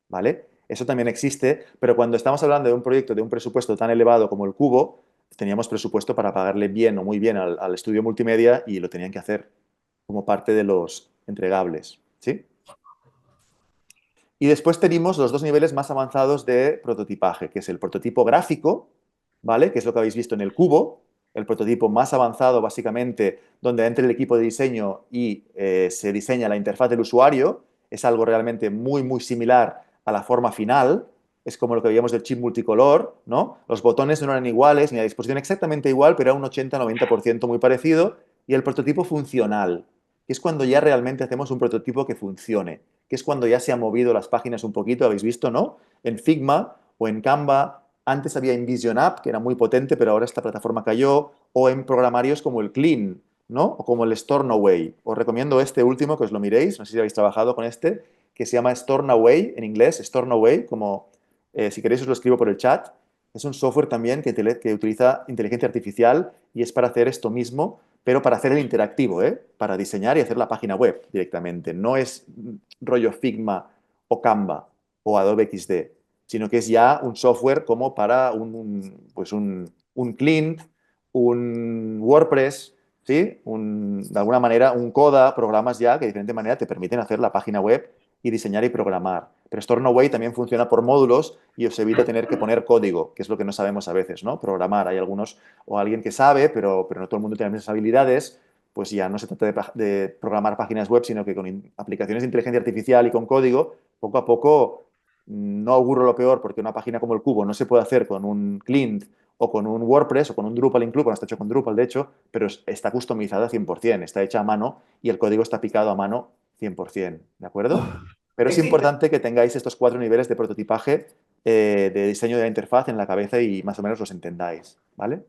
¿Vale? Eso también existe, pero cuando estamos hablando de un proyecto de un presupuesto tan elevado como el Cubo, teníamos presupuesto para pagarle bien o muy bien al estudio multimedia y lo tenían que hacer como parte de los entregables. ¿Sí? Y después tenemos los 2 niveles más avanzados de prototipaje, que es el prototipo gráfico, ¿vale? Que es lo que habéis visto en el cubo, el prototipo más avanzado básicamente donde entra el equipo de diseño y se diseña la interfaz del usuario, es algo realmente muy, muy similar a la forma final, es como lo que veíamos del chip multicolor, ¿no? Los botones no eran iguales, ni la disposición exactamente igual, pero era un 80-90% muy parecido. Y el prototipo funcional, que es cuando ya realmente hacemos un prototipo que funcione, que es cuando ya se han movido las páginas un poquito, habéis visto, ¿no? En Figma o en Canva, antes había InVision App, que era muy potente, pero ahora esta plataforma cayó, o en programarios como el Clean, ¿no? O como el Stornoway. Os recomiendo este último, que os lo miréis, no sé si habéis trabajado con este, que se llama Stornoway, en inglés, Stornoway, como si queréis os lo escribo por el chat. Es un software también que utiliza inteligencia artificial y es para hacer esto mismo, pero para hacer el interactivo, ¿eh? Para diseñar y hacer la página web directamente. No es rollo Figma o Canva o Adobe XD, sino que es ya un software como para pues un Clint, un WordPress, ¿sí? De alguna manera, un Coda, programas ya que de diferente manera te permiten hacer la página web y diseñar y programar. Pero Stornoway también funciona por módulos y os evita tener que poner código, que es lo que no sabemos a veces, ¿no? Programar. Hay algunos o alguien que sabe, pero no todo el mundo tiene las mismas habilidades, pues ya no se trata de programar páginas web, sino que con aplicaciones de inteligencia artificial y con código, poco a poco, no auguro lo peor, porque una página como el Cubo no se puede hacer con un Clint o con un WordPress o con un Drupal incluso, bueno, está hecho con Drupal de hecho, pero está customizada 100%, está hecha a mano y el código está picado a mano 100%, ¿de acuerdo? Pero es Existe, importante que tengáis estos 4 niveles de prototipaje de diseño de la interfaz en la cabeza y más o menos los entendáis, ¿vale?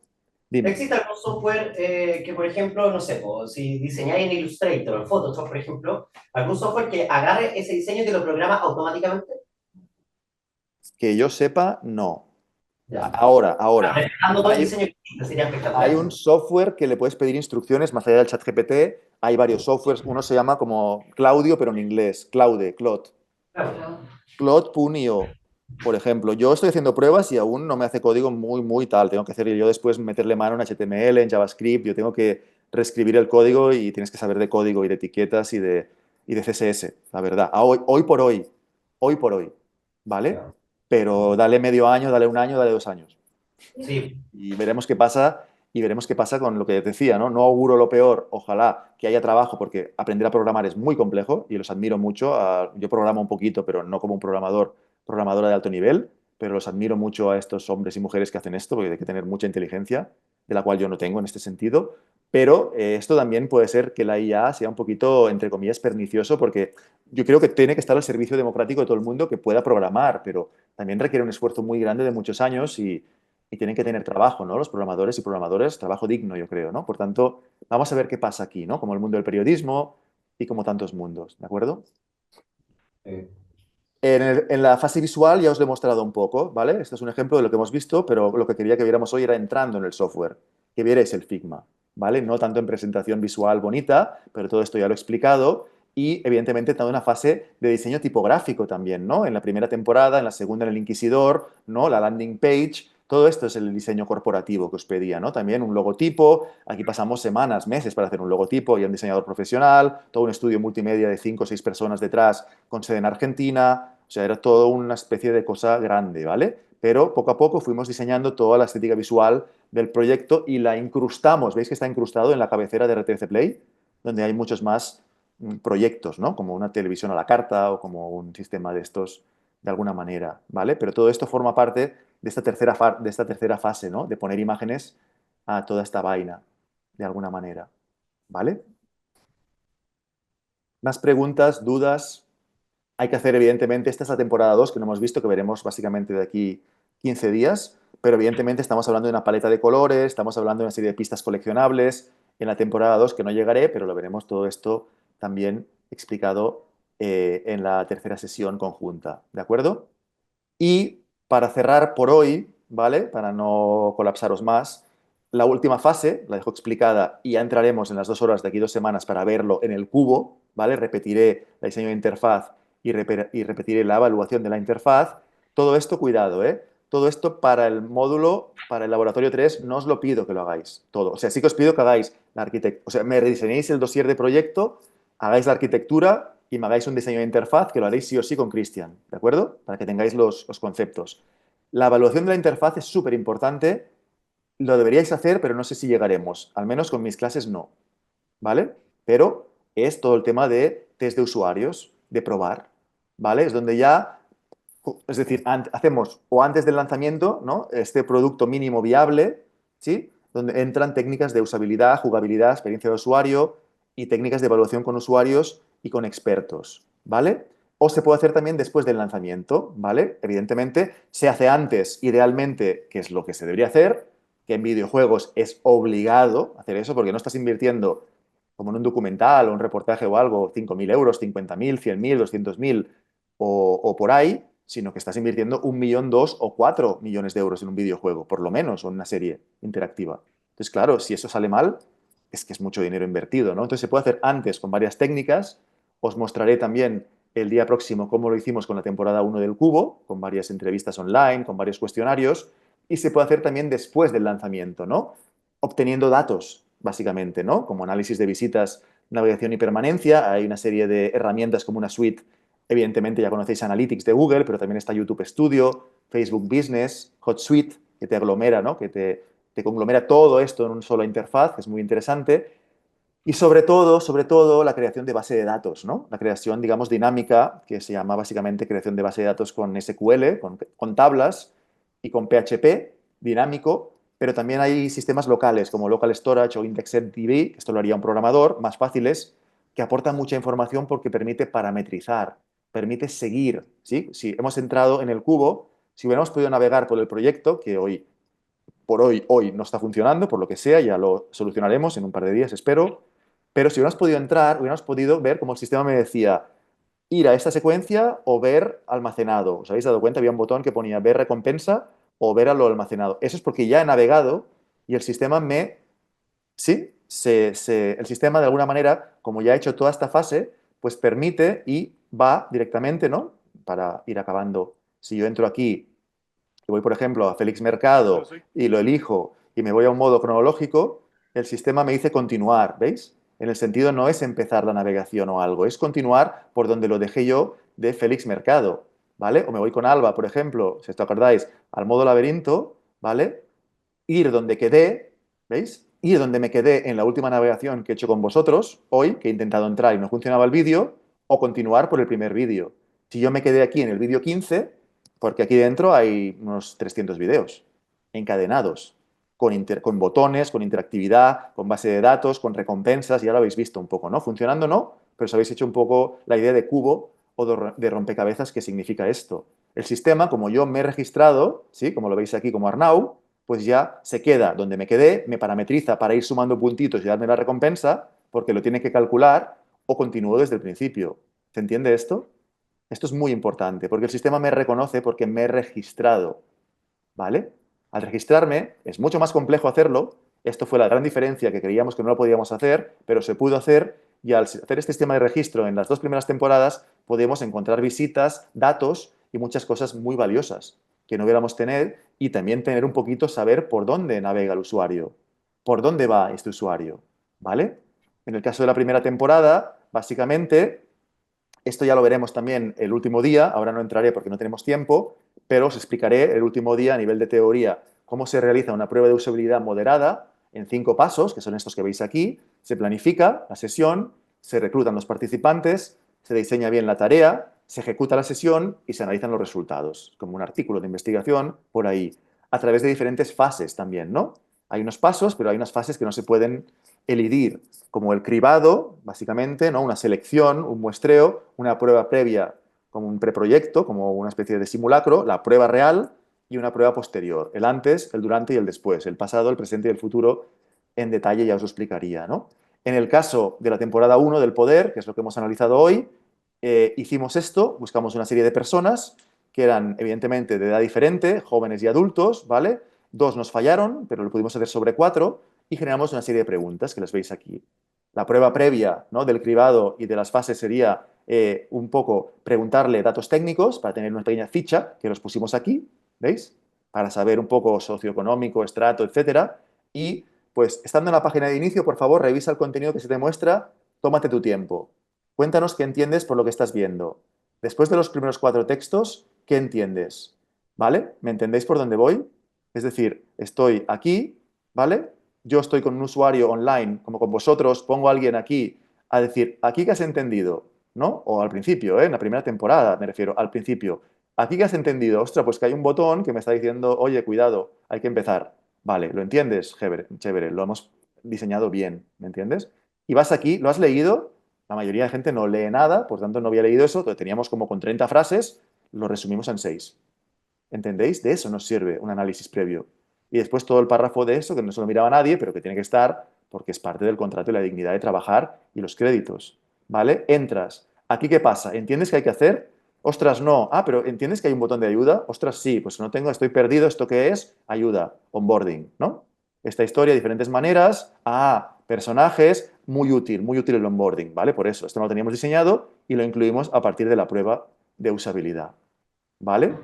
Dime. ¿existe algún software que, por ejemplo, no sé, si diseñáis en Illustrator o en Photoshop, por ejemplo, algún software que agarre ese diseño y te lo programa automáticamente? Que yo sepa, no. Ya. Ahora, Respetando todo el diseño que existe, sería espectacular. hay un software que le puedes pedir instrucciones más allá del chat GPT. Hay varios softwares. Uno se llama como Claudio, pero en inglés. Claude. Claro. Claude.io, por ejemplo. Yo estoy haciendo pruebas y aún no me hace código muy tal. Tengo que hacer yo después meterle mano en HTML, en JavaScript. Yo tengo que reescribir el código y tienes que saber de código y de etiquetas y de CSS, la verdad. Hoy por hoy, ¿vale? Pero dale medio año, dale un año, dale 2 años. Sí. Y veremos qué pasa. Y veremos qué pasa con lo que decía, ¿no? No auguro lo peor, ojalá que haya trabajo, porque aprender a programar es muy complejo y los admiro mucho. Yo programo un poquito, pero no como un programadora de alto nivel, pero los admiro mucho a estos hombres y mujeres que hacen esto, porque hay que tener mucha inteligencia, de la cual yo no tengo en este sentido. Pero esto también puede ser que la IA sea un poquito, entre comillas, pernicioso, porque yo creo que tiene que estar al servicio democrático de todo el mundo que pueda programar, pero también requiere un esfuerzo muy grande de muchos años y tienen que tener trabajo, ¿no? Los programadores y programadores, trabajo digno, yo creo, ¿no? Por tanto, vamos a ver qué pasa aquí, ¿no? Como el mundo del periodismo y como tantos mundos, ¿de acuerdo? En la fase visual ya os lo he mostrado un poco, ¿vale? Este es un ejemplo de lo que hemos visto, pero lo que quería que viéramos hoy era entrando en el software, que vierais el Figma, ¿vale? No tanto en presentación visual bonita, pero todo esto ya lo he explicado, y evidentemente toda una fase de diseño tipográfico también, ¿no? En la primera temporada, en la segunda en el Inquisidor, ¿no? La landing page, todo esto es el diseño corporativo que os pedía, ¿no? También un logotipo, aquí pasamos semanas, meses para hacer un logotipo y un diseñador profesional, todo un estudio multimedia de 5 o 6 personas detrás con sede en Argentina, o sea, era todo una especie de cosa grande, ¿vale? Pero poco a poco fuimos diseñando toda la estética visual del proyecto y la incrustamos, ¿veis que está incrustado en la cabecera de RTC Play? Donde hay muchos más proyectos, ¿no? Como una televisión a la carta o como un sistema de estos de alguna manera, ¿vale? Pero todo esto forma parte de esta tercera fase, ¿no? De poner imágenes a toda esta vaina, de alguna manera, ¿vale? ¿Más preguntas, dudas? Hay que hacer, evidentemente, esta es la temporada 2 que no hemos visto, que veremos básicamente de aquí 15 días, pero evidentemente estamos hablando de una paleta de colores, estamos hablando de una serie de pistas coleccionables en la temporada 2 que no llegaré, pero lo veremos todo esto también explicado en la tercera sesión conjunta, ¿de acuerdo? Y para cerrar por hoy, ¿vale? Para no colapsaros más, la última fase, la dejo explicada y ya entraremos en las 2 horas de aquí 2 semanas para verlo en el cubo, ¿vale? Repetiré el diseño de interfaz y repetiré la evaluación de la interfaz. Todo esto, cuidado, ¿eh? Todo esto para el módulo, para el laboratorio 3, no os lo pido que lo hagáis todo. O sea, sí que os pido que hagáis la arquitectura, o sea, me rediseñéis el dossier de proyecto, hagáis la arquitectura y me hagáis un diseño de interfaz que lo haréis sí o sí con Cristian, ¿de acuerdo? Para que tengáis los conceptos. La evaluación de la interfaz es súper importante, lo deberíais hacer, pero no sé si llegaremos, al menos con mis clases no, ¿vale? Pero es todo el tema de test de usuarios, de probar, ¿vale? Es donde ya Es decir, hacemos o antes del lanzamiento, ¿no? Este producto mínimo viable, ¿sí? Donde entran técnicas de usabilidad, jugabilidad, experiencia de usuario y técnicas de evaluación con usuarios y con expertos, ¿vale? O se puede hacer también después del lanzamiento, ¿vale? Evidentemente, se hace antes, idealmente, que es lo que se debería hacer, que en videojuegos es obligado hacer eso, porque no estás invirtiendo como en un documental o un reportaje o algo, 5.000 euros, 50.000, 100.000, 200.000 o por ahí, sino que estás invirtiendo 1.000.000, 2 o 4 millones de euros en un videojuego, por lo menos, o en una serie interactiva. Entonces, claro, si eso sale mal, es que es mucho dinero invertido, ¿no? Entonces se puede hacer antes con varias técnicas. Os mostraré también el día próximo cómo lo hicimos con la temporada 1 del Cubo, con varias entrevistas online, con varios cuestionarios, y se puede hacer también después del lanzamiento, ¿no? Obteniendo datos, básicamente, ¿no? Como análisis de visitas, navegación y permanencia. Hay una serie de herramientas como una suite. Evidentemente ya conocéis Analytics de Google, pero también está YouTube Studio, Facebook Business, HotSuite, que te aglomera, ¿no? Que te conglomera todo esto en una sola interfaz, que es muy interesante. Y sobre todo, la creación de base de datos, ¿no? La creación, digamos, dinámica, que se llama básicamente creación de base de datos con SQL, con tablas y con PHP dinámico, pero también hay sistemas locales como Local Storage o IndexedDB, esto lo haría un programador, más fáciles, que aportan mucha información porque permite parametrizar, permite seguir, ¿sí? Si hemos entrado en el cubo, si hubiéramos podido navegar por el proyecto, que hoy no está funcionando, por lo que sea, ya lo solucionaremos en un par de días, espero. Pero si hubiéramos podido entrar, hubiéramos podido ver cómo el sistema me decía ir a esta secuencia o ver almacenado. ¿Os habéis dado cuenta? Había un botón que ponía ver recompensa o ver a lo almacenado. Eso es porque ya he navegado y el sistema sí, el sistema de alguna manera, como ya ha hecho toda esta fase, pues permite y va directamente, ¿no? Para ir acabando. Si yo entro aquí y voy, por ejemplo, a Félix Mercado y lo elijo y me voy a un modo cronológico, el sistema me dice continuar, ¿veis? En el sentido no es empezar la navegación o algo, es continuar por donde lo dejé yo de Félix Mercado, ¿vale? O me voy con Alba, por ejemplo, si os acordáis, al modo laberinto, ¿vale? Ir donde quedé, ¿veis? Ir donde me quedé en la última navegación que he hecho con vosotros, hoy, que he intentado entrar y no funcionaba el vídeo, o continuar por el primer vídeo. Si yo me quedé aquí en el vídeo 15, porque aquí dentro hay unos 300 vídeos encadenados, con botones, con interactividad, con base de datos, con recompensas, ya lo habéis visto un poco, ¿no? Funcionando no, pero os habéis hecho un poco la idea de cubo o de rompecabezas que significa esto. El sistema, como yo me he registrado, ¿sí? Como lo veis aquí como Arnau, pues ya se queda donde me quedé, me parametriza para ir sumando puntitos y darme la recompensa, porque lo tiene que calcular, o continúo desde el principio. ¿Se entiende esto? Esto es muy importante, porque el sistema me reconoce porque me he registrado, ¿vale? Al registrarme, es mucho más complejo hacerlo. Esto fue la gran diferencia, que creíamos que no lo podíamos hacer, pero se pudo hacer, y al hacer este sistema de registro en las 2 primeras temporadas, podemos encontrar visitas, datos y muchas cosas muy valiosas que no hubiéramos tener, y también tener un poquito saber por dónde navega el usuario, por dónde va este usuario, ¿vale? En el caso de la primera temporada, básicamente, esto ya lo veremos también el último día, ahora no entraré porque no tenemos tiempo, pero os explicaré el último día a nivel de teoría cómo se realiza una prueba de usabilidad moderada en 5 pasos, que son estos que veis aquí. Se planifica la sesión, se reclutan los participantes, se diseña bien la tarea, se ejecuta la sesión y se analizan los resultados, como un artículo de investigación por ahí, a través de diferentes fases también, ¿no? Hay unos pasos, pero hay unas fases que no se pueden elidir, como el cribado, básicamente, ¿no? Una selección, un muestreo, una prueba previa como un preproyecto, como una especie de simulacro, la prueba real y una prueba posterior, el antes, el durante y el después, el pasado, el presente y el futuro, en detalle ya os lo explicaría, ¿no? En el caso de la temporada 1 del poder, que es lo que hemos analizado hoy, hicimos esto, buscamos una serie de personas que eran evidentemente de edad diferente, jóvenes y adultos, ¿vale? 2 nos fallaron, pero lo pudimos hacer sobre 4 y generamos una serie de preguntas que las veis aquí. La prueba previa, ¿no?, del cribado y de las fases sería un poco preguntarle datos técnicos para tener una pequeña ficha que los pusimos aquí, ¿veis? Para saber un poco socioeconómico, estrato, etcétera. Y pues estando en la página de inicio, por favor, revisa el contenido que se te muestra, tómate tu tiempo. Cuéntanos qué entiendes por lo que estás viendo. Después de los primeros 4 textos, ¿qué entiendes? ¿Vale? ¿Me entendéis por dónde voy? Es decir, estoy aquí, ¿vale? Yo estoy con un usuario online, como con vosotros, pongo a alguien aquí a decir, ¿aquí qué has entendido? ¿No? O al principio, en la primera temporada, me refiero, al principio. ¿Aquí qué has entendido? Ostras, pues que hay un botón que me está diciendo, oye, cuidado, hay que empezar. Vale, ¿lo entiendes? Chévere, chévere, lo hemos diseñado bien, ¿me entiendes? Y vas aquí, lo has leído, la mayoría de gente no lee nada, por tanto no había leído eso, lo teníamos como con 30 frases, lo resumimos en 6. ¿Entendéis? De eso nos sirve un análisis previo. Y después todo el párrafo de eso, que no se lo miraba nadie, pero que tiene que estar porque es parte del contrato y la dignidad de trabajar y los créditos. ¿Vale? Entras. ¿Aquí qué pasa? ¿Entiendes qué hay que hacer? Ostras, no. Ah, pero ¿entiendes que hay un botón de ayuda? Ostras, sí. Pues no tengo, estoy perdido. ¿Esto qué es? Ayuda. Onboarding, ¿no? Esta historia, diferentes maneras. Ah, personajes. Muy útil el onboarding, ¿vale? Por eso, esto no lo teníamos diseñado y lo incluimos a partir de la prueba de usabilidad. ¿Vale?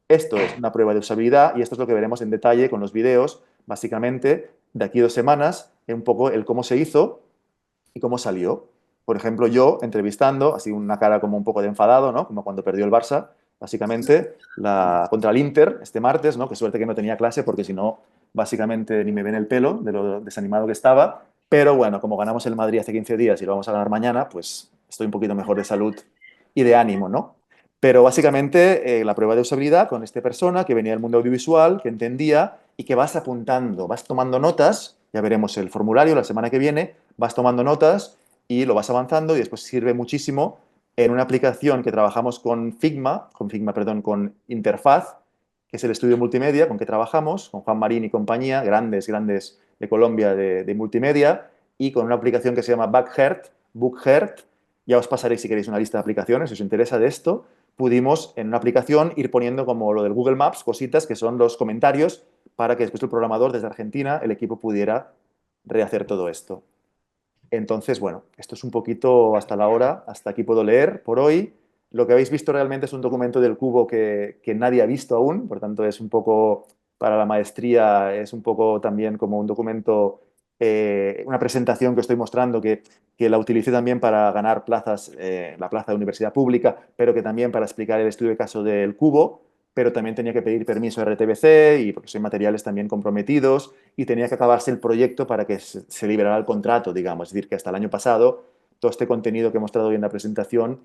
Esto es una prueba de usabilidad y esto es lo que veremos en detalle con los videos, básicamente, de aquí a 2 semanas, un poco el cómo se hizo y cómo salió. Por ejemplo, yo entrevistando, así una cara como un poco de enfadado, ¿no? Como cuando perdió el Barça, básicamente, contra el Inter este martes, ¿no? Qué suerte que no tenía clase porque si no, básicamente ni me ven el pelo de lo desanimado que estaba. Pero bueno, como ganamos el Madrid hace 15 días y lo vamos a ganar mañana, pues estoy un poquito mejor de salud y de ánimo, ¿no? Pero básicamente la prueba de usabilidad con esta persona que venía del mundo audiovisual, que entendía y que vas apuntando, vas tomando notas, ya veremos el formulario la semana que viene, vas tomando notas y lo vas avanzando y después sirve muchísimo en una aplicación que trabajamos con con Interfaz, que es el estudio multimedia con que trabajamos, con Juan Marín y compañía, grandes de Colombia de multimedia, y con una aplicación que se llama Bookheart, ya os pasaré si queréis una lista de aplicaciones, si os interesa de esto, pudimos en una aplicación ir poniendo como lo del Google Maps, cositas que son los comentarios para que después el programador desde Argentina, el equipo pudiera rehacer todo esto. Entonces, bueno, esto es un poquito hasta la hora, hasta aquí puedo leer por hoy. Lo que habéis visto realmente es un documento del cubo que nadie ha visto aún, por tanto es un poco, para la maestría, es un poco también como un documento, una presentación que estoy mostrando que la utilicé también para ganar plazas, la plaza de universidad pública, pero que también para explicar el estudio de caso del cubo, pero también tenía que pedir permiso a RTBC y porque son materiales también comprometidos y tenía que acabarse el proyecto para que se liberara el contrato, digamos. Es decir, que hasta el año pasado todo este contenido que he mostrado hoy en la presentación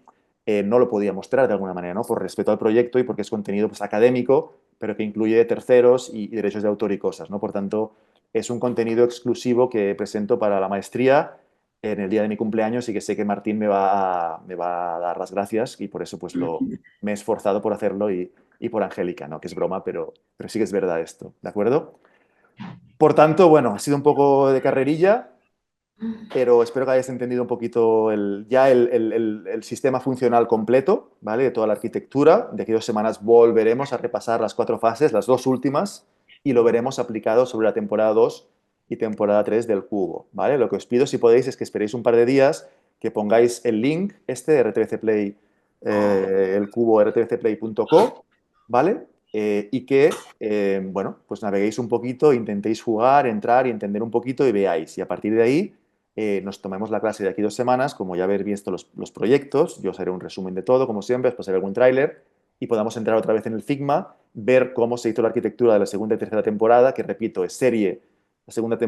no lo podía mostrar de alguna manera, ¿no? Por respeto al proyecto y porque es contenido pues, académico, pero que incluye terceros y derechos de autor y cosas, ¿no? Por tanto, es un contenido exclusivo que presento para la maestría en el día de mi cumpleaños y que sé que Martín me va a dar las gracias y por eso pues me he esforzado por hacerlo y por Angélica, ¿no? Que es broma, pero sí que es verdad esto, ¿de acuerdo? Por tanto, bueno, ha sido un poco de carrerilla, pero espero que hayáis entendido un poquito el sistema funcional completo, ¿vale? De toda la arquitectura. De aquí a 2 semanas volveremos a repasar las 4 fases, las 2 últimas, y lo veremos aplicado sobre la temporada 2 y temporada 3 del cubo, ¿vale? Lo que os pido, si podéis, es que esperéis un par de días, que pongáis el link de RTBC Play, el cubo rtbcplay.co, ¿vale? Y que, bueno, pues naveguéis un poquito, intentéis jugar, entrar y entender un poquito y veáis. Y a partir de ahí nos tomemos la clase de aquí 2 semanas, como ya haber visto los proyectos, yo os haré un resumen de todo, como siempre, os pasaré algún tráiler y podamos entrar otra vez en el Figma, ver cómo se hizo la arquitectura de la segunda y tercera temporada, que repito, es serie, la segunda temporada